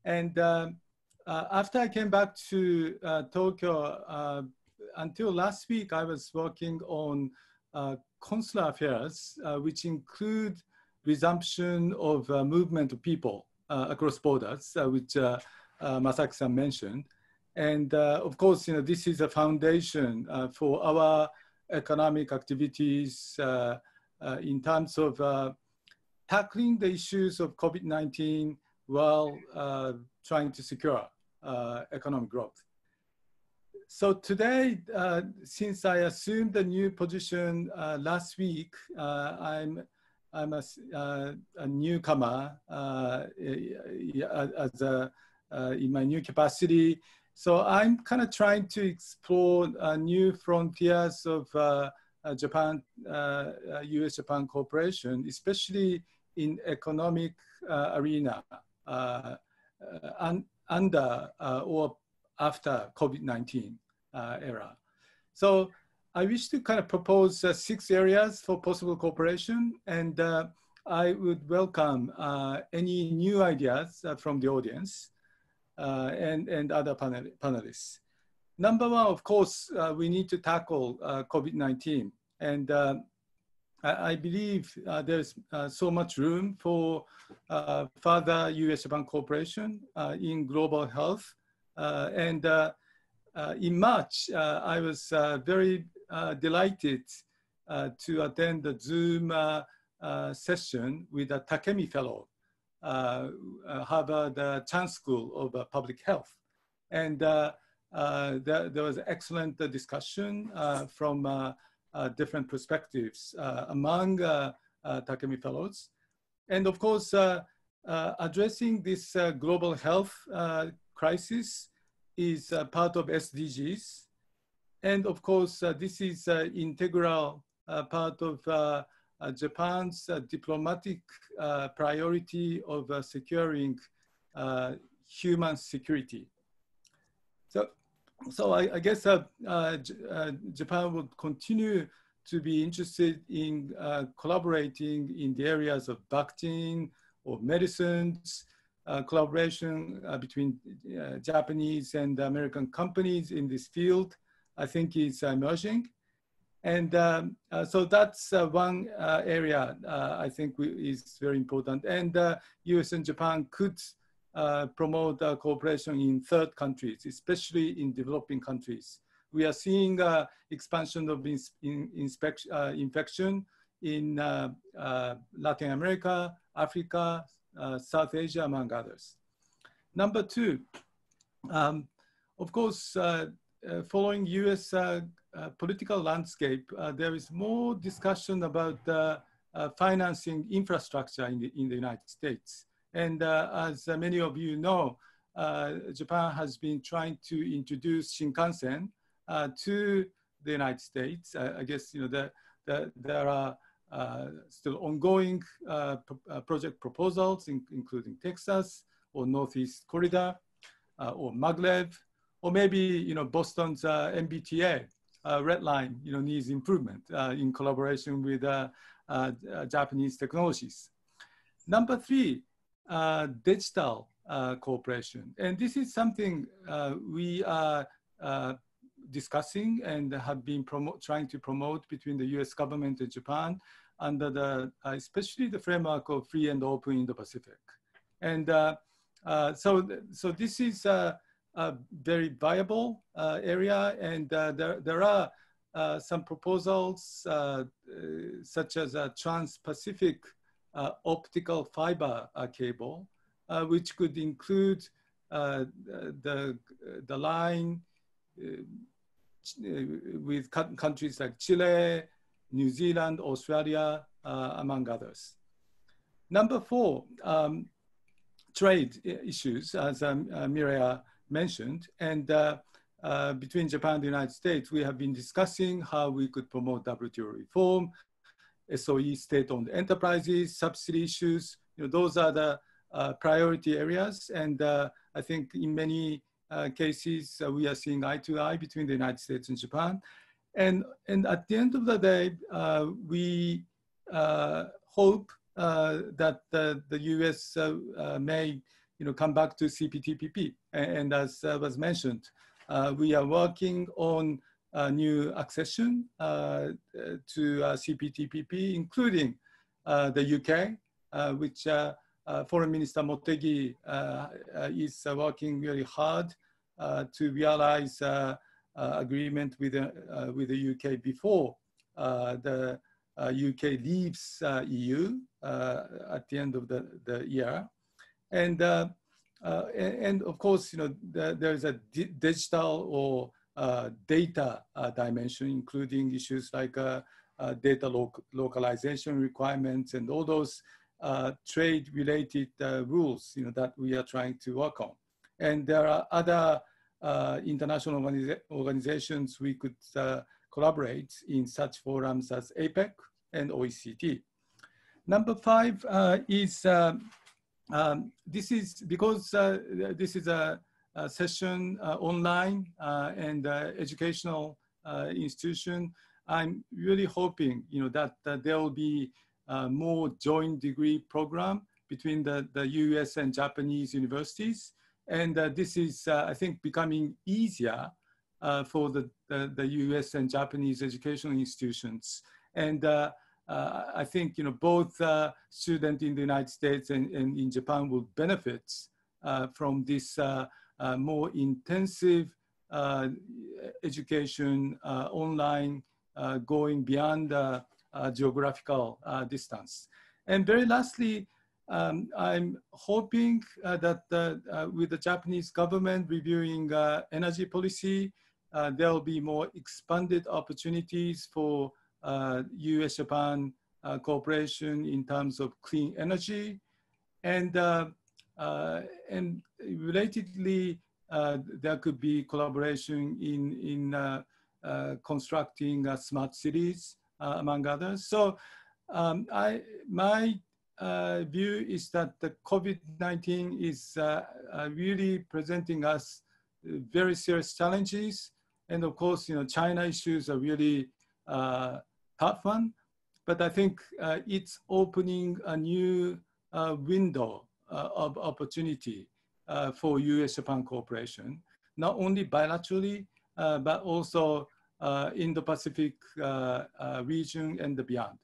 And after I came back to Tokyo, until last week, I was working on consular affairs, which include resumption of movement of people across borders, which Masaki-san mentioned. And of course, this is a foundation for our economic activities in terms of tackling the issues of COVID-19 while trying to secure economic growth. So today, since I assumed the new position last week, I'm a newcomer in my new capacity. So I'm kind of trying to explore new frontiers of Japan, US-Japan cooperation, especially in economic arena under or after COVID-19 era. So I wish to kind of propose 6 areas for possible cooperation, and I would welcome any new ideas from the audience and other panelists. Number 1, of course, we need to tackle COVID-19. And I believe there's so much room for further US-Japan cooperation in global health. In March, I was very delighted to attend the Zoom session with a Takemi Fellow, Harvard Chan School of Public Health. And there was excellent discussion from different perspectives among Takemi Fellows. And of course, addressing this global health crisis is part of SDGs. And of course, this is an integral part of Japan's diplomatic priority of securing human security. So I guess Japan will continue to be interested in collaborating in the areas of vaccine or medicines, collaboration between Japanese and American companies in this field, I think is emerging. And so that's one area I think is very important. And US and Japan could promote cooperation in third countries, especially in developing countries. We are seeing expansion of infection in Latin America, Africa, South Asia, among others. Number 2, of course, following US political landscape, there is more discussion about financing infrastructure in the United States. And as many of you know, Japan has been trying to introduce Shinkansen to the United States. I guess there are still ongoing project proposals, including Texas or Northeast Corridor or Maglev, or maybe Boston's MBTA red line needs improvement in collaboration with Japanese technologies. Number 3. Digital cooperation. And this is something we are discussing and have been trying to promote between the US government and Japan under the, especially the framework of free and open Indo-Pacific. And so this is a very viable area, and there are some proposals such as a trans-Pacific optical fiber cable, which could include the line with countries like Chile, New Zealand, Australia, among others. Number 4, trade issues, as Mireya mentioned, and between Japan and the United States, we have been discussing how we could promote WTO reform, SOE, state-owned enterprises, subsidy issues. Those are the priority areas. And I think in many cases, we are seeing eye to eye between the United States and Japan. And at the end of the day, we hope that the US may come back to CPTPP. And as was mentioned, we are working on new accession to CPTPP, including the UK, which Foreign Minister Motegi is working very hard to realize agreement with the UK before the UK leaves EU at the end of the year. And of course, there is a digital or data dimension, including issues like data localization requirements and all those trade-related rules, that we are trying to work on. And there are other international organizations we could collaborate in such forums as APEC and OECD. Number 5 is this is because this is a session online and educational institution, I'm really hoping, that there will be more joint degree program between the US and Japanese universities. And this is, I think, becoming easier for the US and Japanese educational institutions. And I think, both students in the United States and in Japan will benefit from this more intensive education online, going beyond geographical distance. And very lastly, I'm hoping that with the Japanese government reviewing energy policy, there will be more expanded opportunities for US-Japan cooperation in terms of clean energy. And relatedly, there could be collaboration in constructing smart cities, among others. So my view is that the COVID-19 is really presenting us very serious challenges. And of course, China issues are really tough one, but I think it's opening a new window of opportunity for US-Japan cooperation, not only bilaterally, but also in the Pacific region and beyond.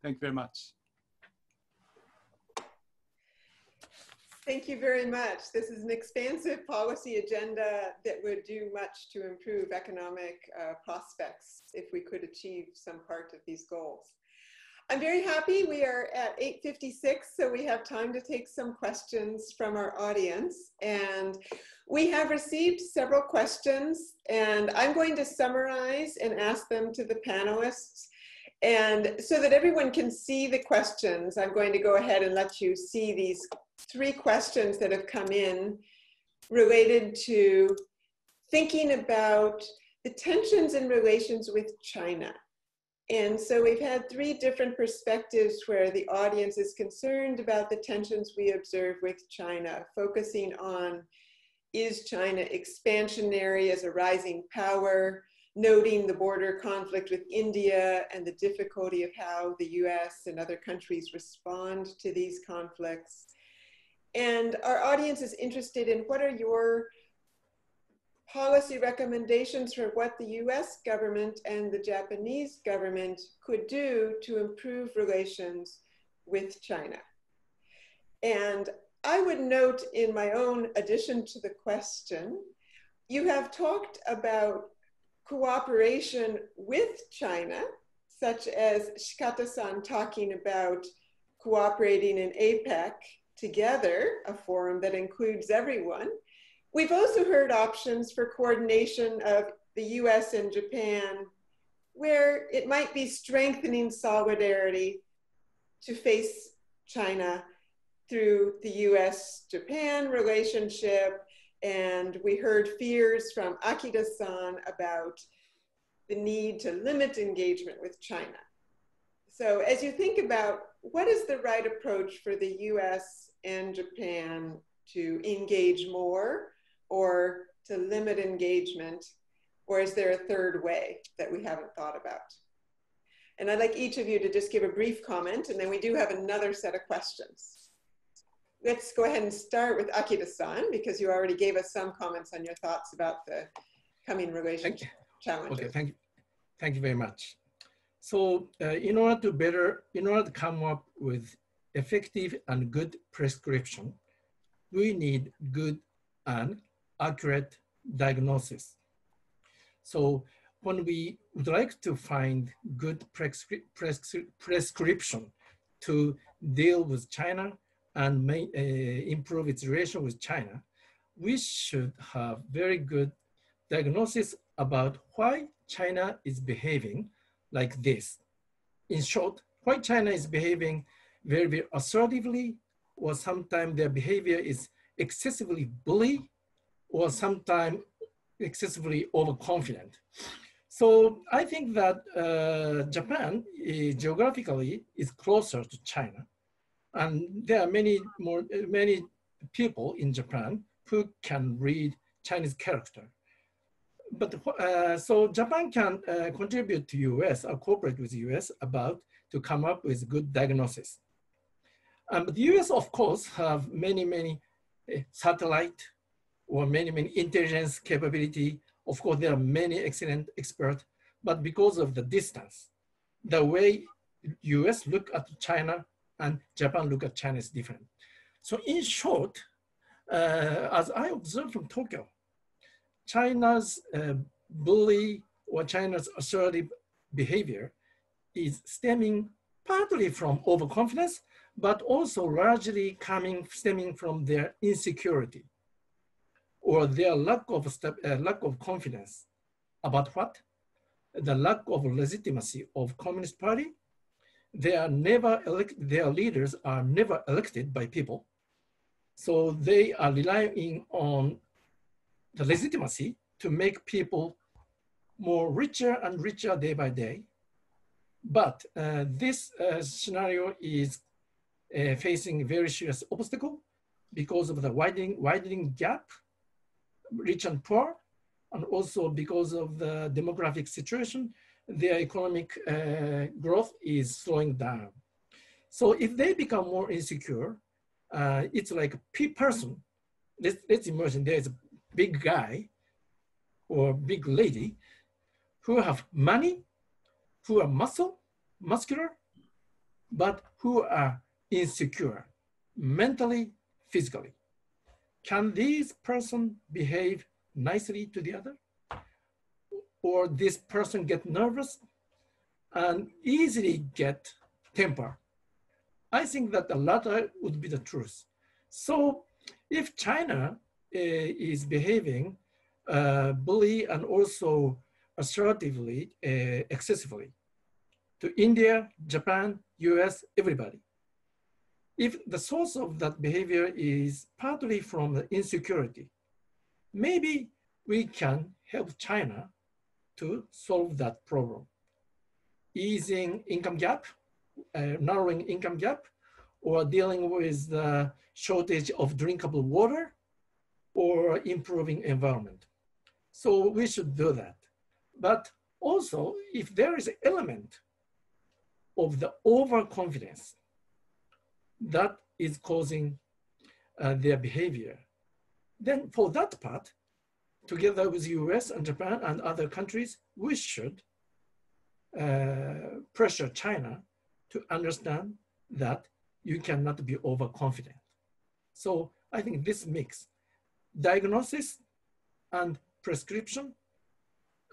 Thank you very much. Thank you very much. This is an expansive policy agenda that would do much to improve economic prospects if we could achieve some part of these goals. I'm very happy we are at 8:56, so we have time to take some questions from our audience. And we have received several questions, and I'm going to summarize and ask them to the panelists. And so that everyone can see the questions, I'm going to go ahead and let you see these 3 questions that have come in related to thinking about the tensions in relations with China. And so we've had 3 different perspectives where the audience is concerned about the tensions we observe with China, focusing on, is China expansionary as a rising power, noting the border conflict with India and the difficulty of how the US and other countries respond to these conflicts. And our audience is interested in what are your policy recommendations for what the US government and the Japanese government could do to improve relations with China. And I would note in my own addition to the question, you have talked about cooperation with China, such as Shikata-san talking about cooperating in APEC together, a forum that includes everyone. We've also heard options for coordination of the US and Japan, where it might be strengthening solidarity to face China through the US-Japan relationship. And we heard fears from Akita-san about the need to limit engagement with China. So as you think about what is the right approach for the US and Japan to engage more or to limit engagement, or is there a third way that we haven't thought about? And I'd like each of you to just give a brief comment, and then we do have another set of questions. Let's go ahead and start with Akita-san, because you already gave us some comments on your thoughts about the coming relationship challenges. Okay, thank you very much. So in order to come up with effective and good prescription, we need good and accurate diagnosis. So when we would like to find good prescription to deal with China and improve its relation with China, we should have very good diagnosis about why China is behaving like this. In short, why China is behaving very, very assertively, or sometimes their behavior is excessively bully, or sometimes excessively overconfident. So I think that Japan geographically is closer to China. And there are many people in Japan who can read Chinese character. but so Japan can contribute to US or cooperate with US about to come up with good diagnosis. But the US, of course, have many satellite or many intelligence capability. Of course, there are many excellent experts, but because of the distance, the way US look at China and Japan look at China is different. So in short, as I observed from Tokyo, China's bully or China's assertive behavior is stemming partly from overconfidence, but also largely stemming from their insecurity or their lack of confidence about what? The lack of legitimacy of Communist Party. Their leaders are never elected by people. So they are relying on the legitimacy to make people more richer and richer day by day. But this scenario is facing a very serious obstacle because of the widening gap, rich and poor, and also because of the demographic situation, their economic growth is slowing down. So if they become more insecure, it's like a person. Let's imagine there is a big guy or big lady who have money, who are muscular, but who are insecure, mentally, physically. Can these person behave nicely to the other? Or this person get nervous and easily get temper? I think that the latter would be the truth. So if China is behaving bully and also assertively, excessively to India, Japan, US, everybody, if the source of that behavior is partly from the insecurity, maybe we can help China to solve that problem. Easing income gap, narrowing income gap, or dealing with the shortage of drinkable water, or improving environment. So we should do that. But also, if there is an element of the overconfidence that is causing their behavior, then for that part, together with US and Japan and other countries, we should pressure China to understand that you cannot be overconfident. So I think this mix, diagnosis and prescription,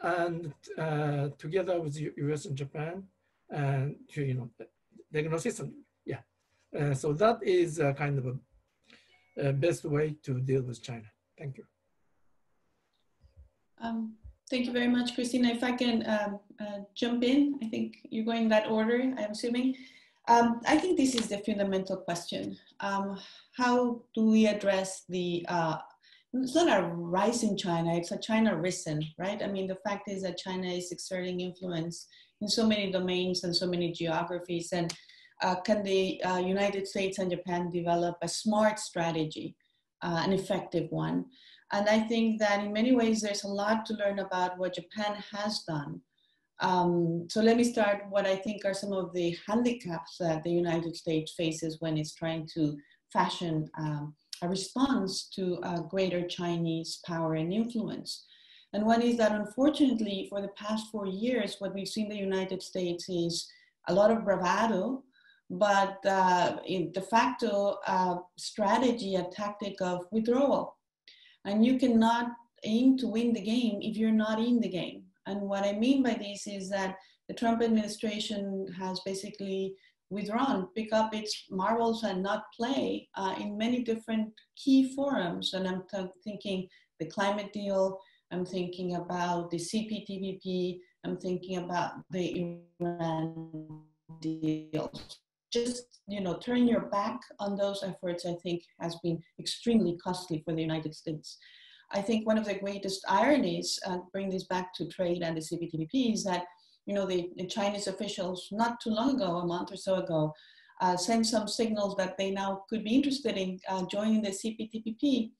and together with US and Japan, and diagnosis and so that is kind of a best way to deal with China. Thank you. Thank you very much, Christina. If I can jump in, I think you're going in that order, I'm assuming. I think this is the fundamental question. How do we address the, it's not a rise in China, it's a China risen, right? I mean, the fact is that China is exerting influence in so many domains and so many geographies. And can the United States and Japan develop a smart strategy, an effective one? And I think that in many ways, there's a lot to learn about what Japan has done. So let me start what I think are some of the handicaps that the United States faces when it's trying to fashion a response to greater Chinese power and influence. And one is that unfortunately, for the past 4 years, what we've seen in the United States is a lot of bravado, but in de facto strategy, a tactic of withdrawal. And you cannot aim to win the game if you're not in the game. And what I mean by this is that the Trump administration has basically withdrawn, pick up its marbles and not play in many different key forums. And I'm thinking the climate deal, I'm thinking about the CPTPP, I'm thinking about the Iran deal. Just, turn your back on those efforts, I think, has been extremely costly for the United States. I think one of the greatest ironies, bring this back to trade and the CPTPP, is that, the Chinese officials not too long ago, a month or so ago, sent some signals that they now could be interested in joining the CPTPP.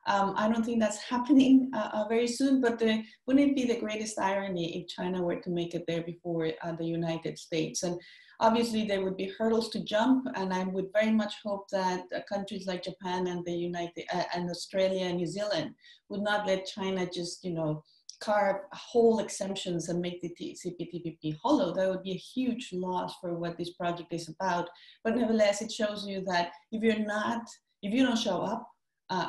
I don't think that's happening very soon, but wouldn't it be the greatest irony if China were to make it there before the United States? And obviously there would be hurdles to jump, and I would very much hope that countries like Japan and and Australia and New Zealand would not let China just, carve whole exemptions and make the CPTPP hollow. That would be a huge loss for what this project is about. But nevertheless, it shows you that if you don't show up,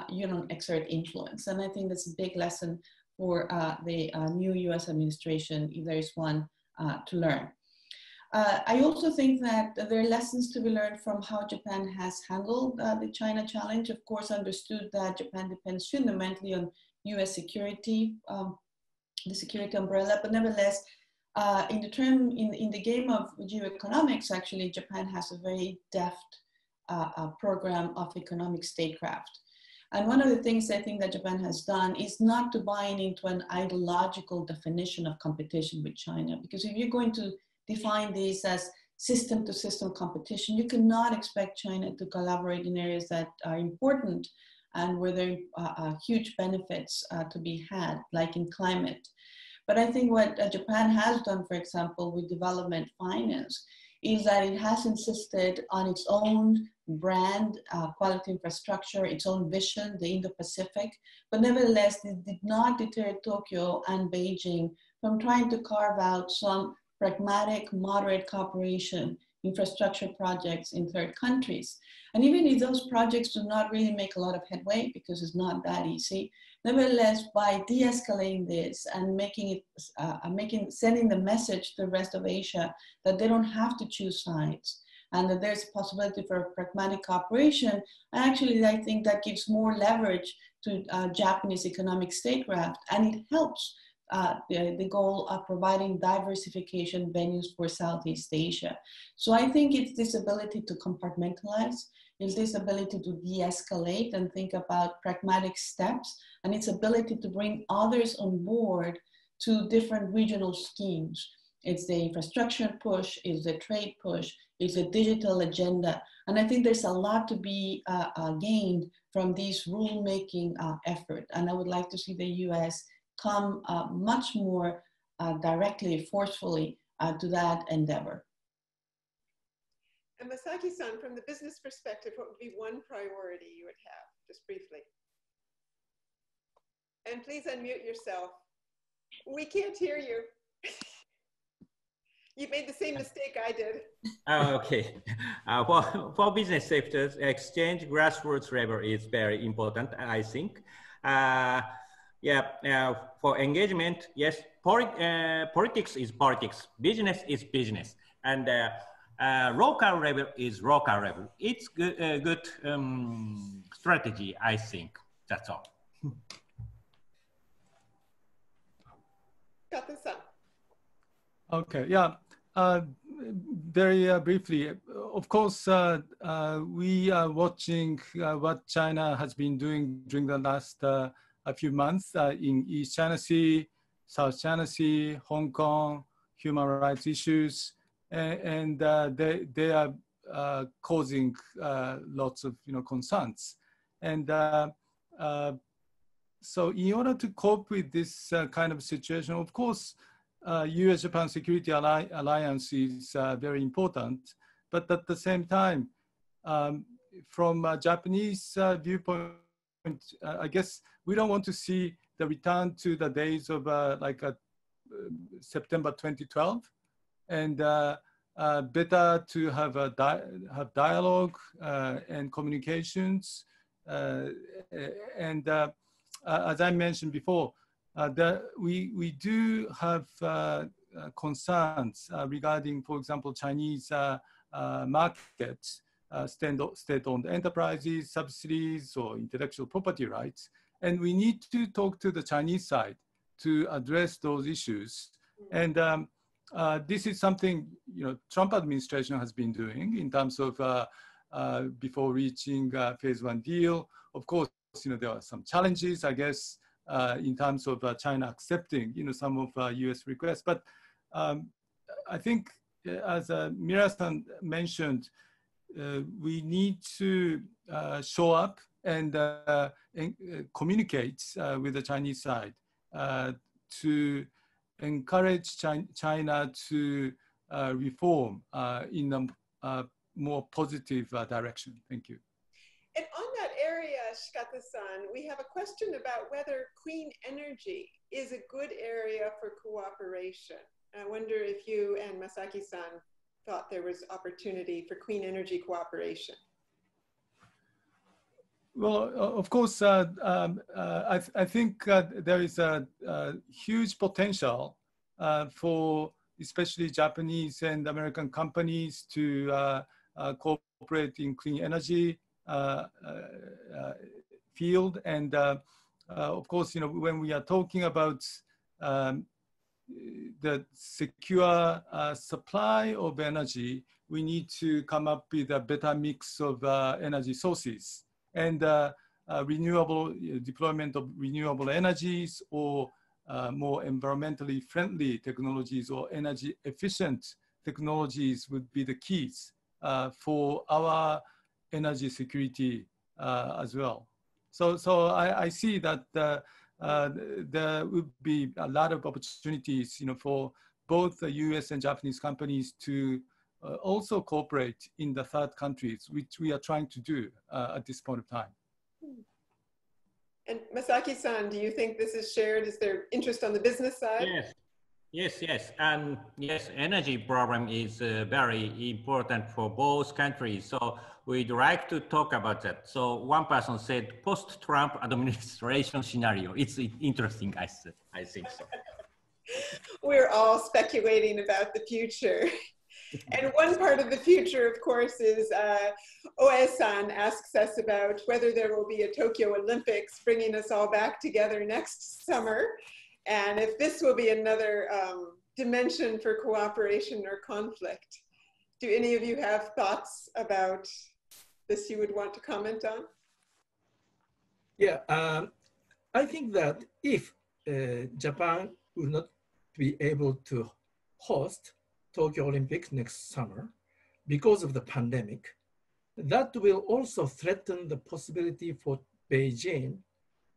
you don't exert influence. And I think that's a big lesson for the new US administration, if there is one, to learn. I also think that there are lessons to be learned from how Japan has handled the China challenge. Of course, understood that Japan depends fundamentally on US security, the security umbrella, but nevertheless, in the game of geoeconomics, actually, Japan has a very deft program of economic statecraft. And one of the things I think that Japan has done is not to buy into an ideological definition of competition with China, because if you're going to define this as system-to-system competition, you cannot expect China to collaborate in areas that are important and where there are huge benefits to be had, like in climate. But I think what Japan has done, for example, with development finance, is that it has insisted on its own brand, quality infrastructure, its own vision, the Indo-Pacific, but nevertheless, it did not deter Tokyo and Beijing from trying to carve out some pragmatic, moderate cooperation infrastructure projects in third countries. And even if those projects do not really make a lot of headway, because it's not that easy, nevertheless, by de-escalating this and sending the message to the rest of Asia that they don't have to choose sides and that there's a possibility for pragmatic cooperation, actually, I think that gives more leverage to Japanese economic statecraft, and it helps the goal of providing diversification venues for Southeast Asia. So I think it's this ability to compartmentalize, it's this ability to de-escalate and think about pragmatic steps, and its ability to bring others on board to different regional schemes. It's the infrastructure push, it's the trade push, it's the digital agenda. And I think there's a lot to be gained from this rule-making effort. And I would like to see the US come much more directly, forcefully to that endeavor. And Masaki-san, from the business perspective, what would be one priority you would have, just briefly? And please unmute yourself. We can't hear you. You made the same mistake I did. Okay. For business sectors, exchange grassroots level is very important, I think. For engagement, yes, politics is politics, business is business, and local level is local level. It's good strategy, I think. That's all. Shikata-san. Okay, yeah. Very briefly, of course, we are watching what China has been doing during the last a few months in East China Sea, South China Sea, Hong Kong, human rights issues, and they are causing lots of concerns. And so in order to cope with this kind of situation, of course, US-Japan Security Alliance is very important, but at the same time, from a Japanese viewpoint, I guess we don't want to see the return to the days of September 2012, and better to have dialogue and communications, and as I mentioned before, we do have concerns regarding, for example, Chinese markets, state-owned enterprises, subsidies, or intellectual property rights. And we need to talk to the Chinese side to address those issues. And this is something Trump administration has been doing in terms of before reaching phase one deal. Of course, there are some challenges, I guess, in terms of China accepting some of US requests. But I think, as Mireya-san mentioned, we need to show up and communicates with the Chinese side to encourage China to reform in a more positive direction. Thank you. And on that area, Shikata-san, we have a question about whether clean energy is a good area for cooperation. I wonder if you and Masaki-san thought there was opportunity for clean energy cooperation. Well, of course, I think there is a huge potential for especially Japanese and American companies to cooperate in clean energy field. And of course, when we are talking about the secure supply of energy, we need to come up with a better mix of energy sources and deployment of renewable energies, or more environmentally friendly technologies or energy efficient technologies would be the keys for our energy security as well. So I see that there would be a lot of opportunities, for both the US and Japanese companies to also cooperate in the third countries, which we are trying to do at this point of time. And Masaki-san, do you think this is shared? Is there interest on the business side? Yes. And yes, energy problem is very important for both countries. So we'd like to talk about that. So one person said post-Trump administration scenario. It's interesting, I think so. We're all speculating about the future. And one part of the future, of course, is Oe-san asks us about whether there will be a Tokyo Olympics bringing us all back together next summer. And if this will be another dimension for cooperation or conflict. Do any of you have thoughts about this you would want to comment on? Yeah, I think that if Japan would not be able to host Tokyo Olympics next summer because of the pandemic, that will also threaten the possibility for Beijing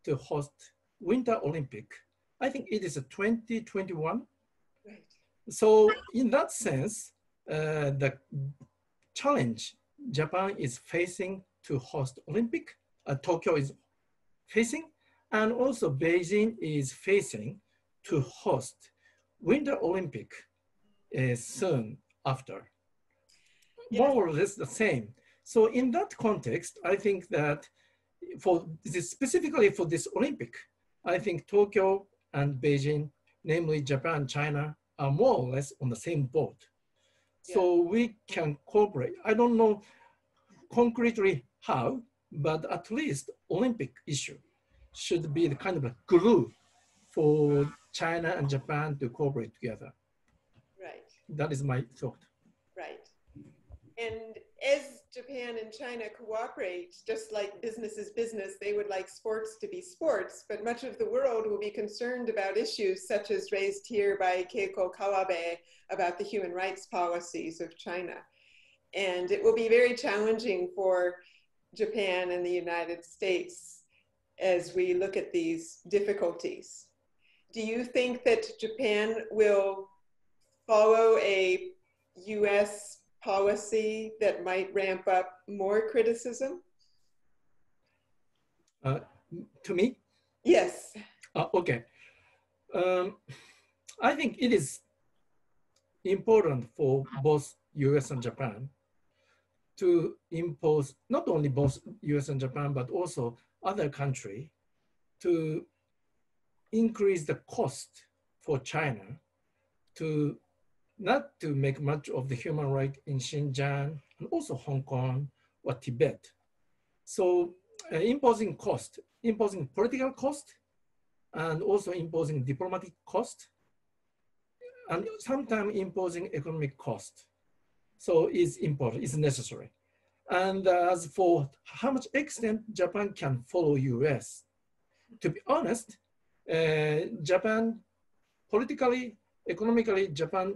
to host Winter Olympic. I think it is a 2021. Right. So in that sense, the challenge Japan is facing to host Olympic, Tokyo is facing, and also Beijing is facing to host Winter Olympic soon after. More or less the same. So in that context, I think that specifically for this Olympic, I think Tokyo and Beijing, namely Japan, China, are more or less on the same boat. Yeah. So we can cooperate. I don't know concretely how, but at least Olympic issue should be the kind of a glue for China and Japan to cooperate together. Right. That is my thought. Right. And as Japan and China cooperate, just like business is business, they would like sports to be sports, but much of the world will be concerned about issues such as raised here by Keiko Kawabe about the human rights policies of China. And it will be very challenging for Japan and the United States as we look at these difficulties. Do you think that Japan will follow a US policy that might ramp up more criticism? To me? Yes. Okay. I think it is important for both US and Japan to impose, not only both US and Japan, but also other countries, to increase the cost for China to not to make much of the human right in Xinjiang and also Hong Kong or Tibet. So imposing cost, imposing political cost, and also imposing diplomatic cost, and sometimes imposing economic cost. So it's important, it's necessary. And as for how much extent Japan can follow US, to be honest, Japan, politically, economically, Japan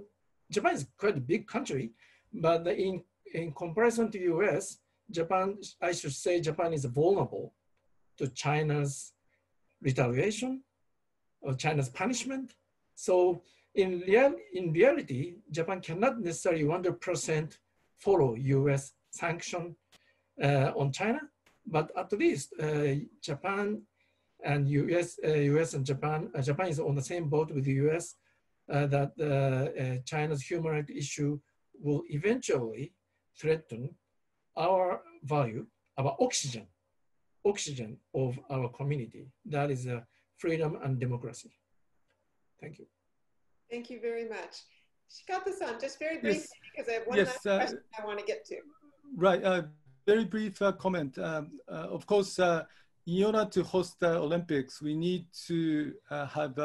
is quite a big country, but in comparison to US, Japan, I should say Japan is vulnerable to China's retaliation or China's punishment. So in reality, Japan cannot necessarily 100% follow US sanction on China, but at least Japan and US and Japan is on the same boat with the US that China's human rights issue will eventually threaten our value, our oxygen of our community. That is freedom and democracy. Thank you. Thank you very much. Shikata-san, just very briefly, Yes. because I have one last question I want to get to. Right, very brief comment. Of course, in order to host the Olympics, we need to have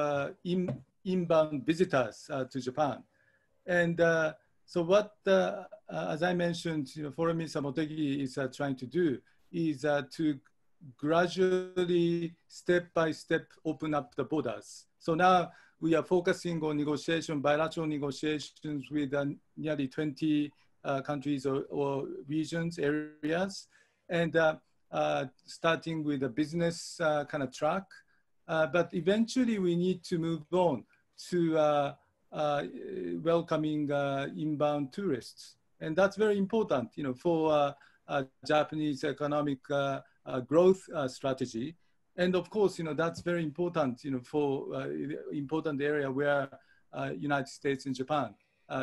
inbound visitors to Japan. And so what, as I mentioned, Foreign Minister Motegi is trying to do is to gradually, step by step, open up the borders. So now we are focusing on bilateral negotiations with nearly 20 countries or regions, areas, and starting with a business kind of track. But eventually we need to move on to welcoming inbound tourists. And that's very important, for Japanese economic growth strategy. And of course, that's very important, for important area where United States and Japan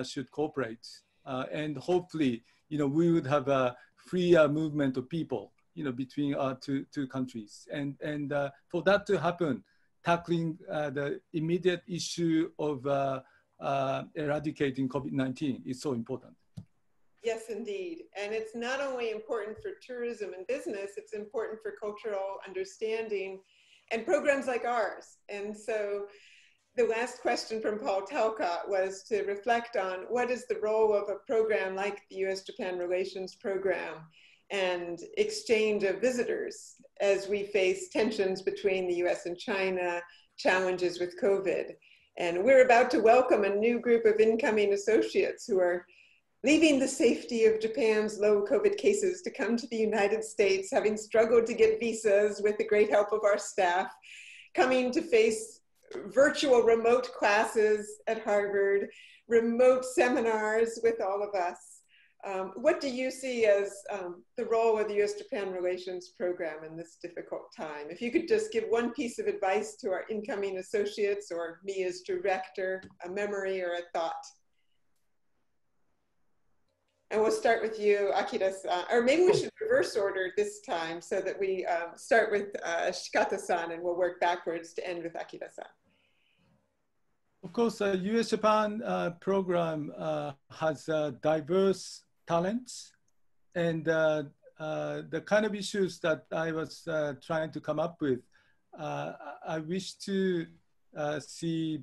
should cooperate. And hopefully, we would have a freer movement of people, between our two countries. And for that to happen, tackling the immediate issue of eradicating COVID-19 is so important. Yes, indeed. And it's not only important for tourism and business, it's important for cultural understanding and programs like ours. And so the last question from Paul Talcott was to reflect on what is the role of a program like the US-Japan Relations Program and exchange of visitors as we face tensions between the US and China, challenges with COVID. And we're about to welcome a new group of incoming associates who are leaving the safety of Japan's low COVID cases to come to the United States, having struggled to get visas with the great help of our staff, coming to face virtual remote classes at Harvard, remote seminars with all of us. What do you see as the role of the US-Japan Relations Program in this difficult time? If you could just give one piece of advice to our incoming associates or me as director, a memory or a thought. And we'll start with you, Akita-san, or maybe we should reverse order this time so that we start with Shikata-san and we'll work backwards to end with Akita-san. Of course, the US-Japan program has diverse talents, and the kind of issues that I was trying to come up with, I wish to see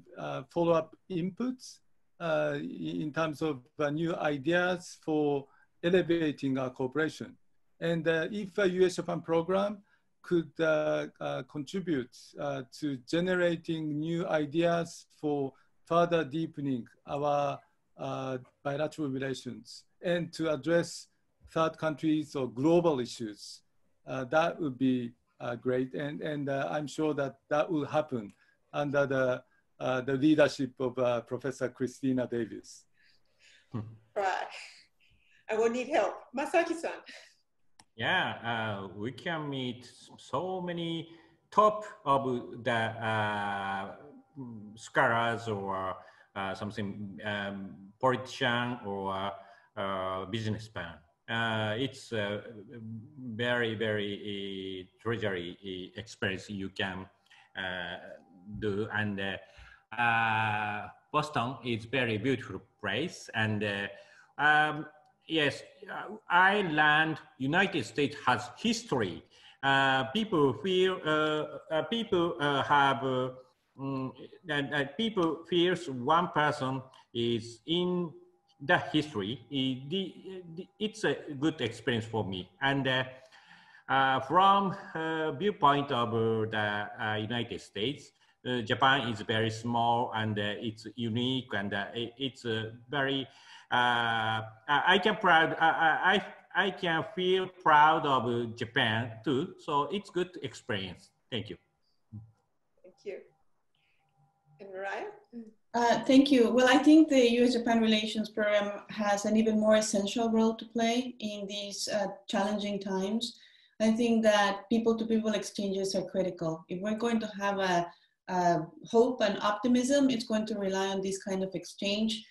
follow-up inputs in terms of new ideas for elevating our cooperation. And if a US-Japan program could contribute to generating new ideas for further deepening our bilateral relations and to address third countries or global issues, that would be great. And I'm sure that that will happen under the leadership of Professor Christina Davis. Right. I will need help. Masaki-san. Yeah, we can meet so many top of the scholars or something, politician or businessman. It's a very, very treasury experience you can do. And Boston is very beautiful place. And yes, I learned United States has history. People feel people feels one person is in the history. It's a good experience for me. And from viewpoint of the United States, Japan is very small and it's unique and it's very. I can proud. I can feel proud of Japan too. So it's good experience. Thank you. Thank you. And Mireya? Thank you. Well, I think the U.S.-Japan relations program has an even more essential role to play in these challenging times. I think that people-to-people exchanges are critical. If we're going to have a hope and optimism, it's going to rely on this kind of exchange.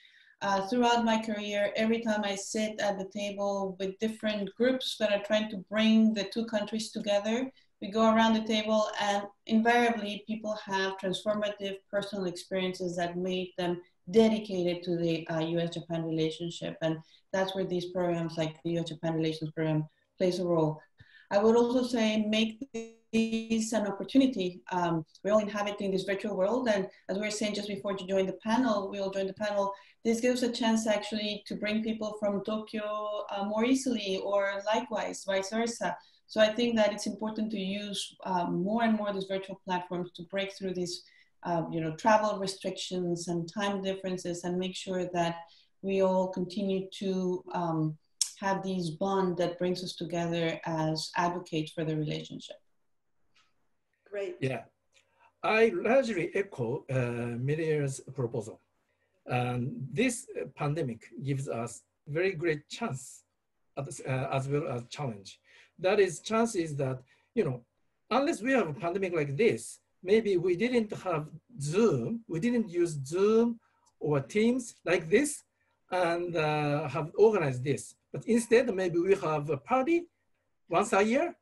Throughout my career, every time I sit at the table with different groups that are trying to bring the two countries together, we go around the table and invariably people have transformative personal experiences that made them dedicated to the US-Japan relationship. And that's where these programs like the US-Japan Relations Program plays a role. I would also say make this an opportunity. We all inhabit in this virtual world, and as we were saying just before to join the panel, we all joined the panel. This gives a chance actually to bring people from Tokyo more easily, or likewise, vice versa. So I think that it's important to use more and more these virtual platforms to break through these travel restrictions and time differences and make sure that we all continue to have these bond that brings us together as advocates for the relationship. Great. Yeah, I largely echo Mireya's proposal. And this pandemic gives us very great chance as well as challenge. That is, chance is that, unless we have a pandemic like this, maybe we didn't have Zoom, we didn't use Zoom or Teams like this and have organized this. But instead, maybe we have a party once a year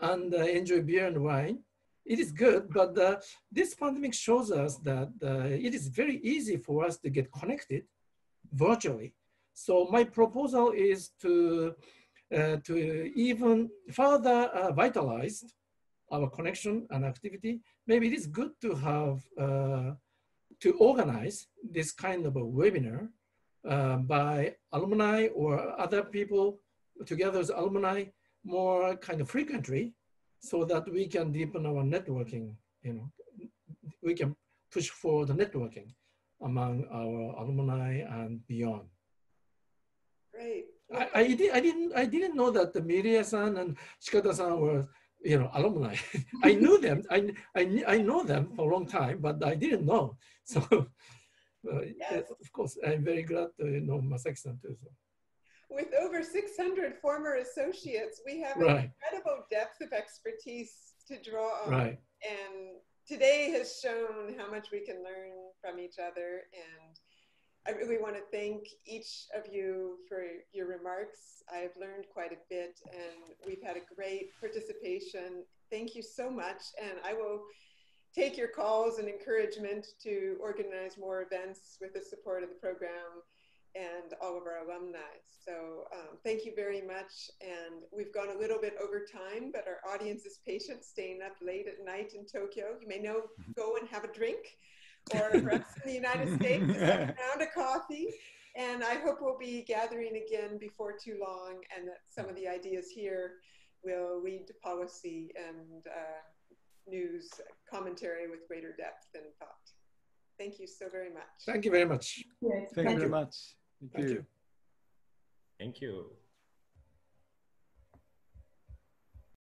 and enjoy beer and wine. It is good, but this pandemic shows us that it is very easy for us to get connected virtually. So my proposal is to even further vitalize our connection and activity. Maybe it is good to have, to organize this kind of a webinar by alumni or other people together as alumni more kind of frequently, so that we can deepen our networking, we can push for the networking among our alumni and beyond. Great. I didn't know that the Mireya-san and Shikata-san were, alumni. I knew them. I know them for a long time, but I didn't know. So, yes. Of course, I'm very glad to know Masaki-san too. So. With over 600 former associates, we have an incredible depth of expertise to draw on. Right. And today has shown how much we can learn from each other. And I really want to thank each of you for your remarks. I've learned quite a bit, and we've had a great participation. Thank you so much. And I will take your calls and encouragement to organize more events with the support of the program and all of our alumni. So thank you very much. And we've gone a little bit over time, but our audience is patient, staying up late at night in Tokyo. You may go and have a drink, or perhaps in the United States, have a round of coffee. And I hope we'll be gathering again before too long, and that some of the ideas here will lead to policy and news commentary with greater depth and thought. Thank you so very much. Thank you very much. Thank you very much. Thank you. Thank you.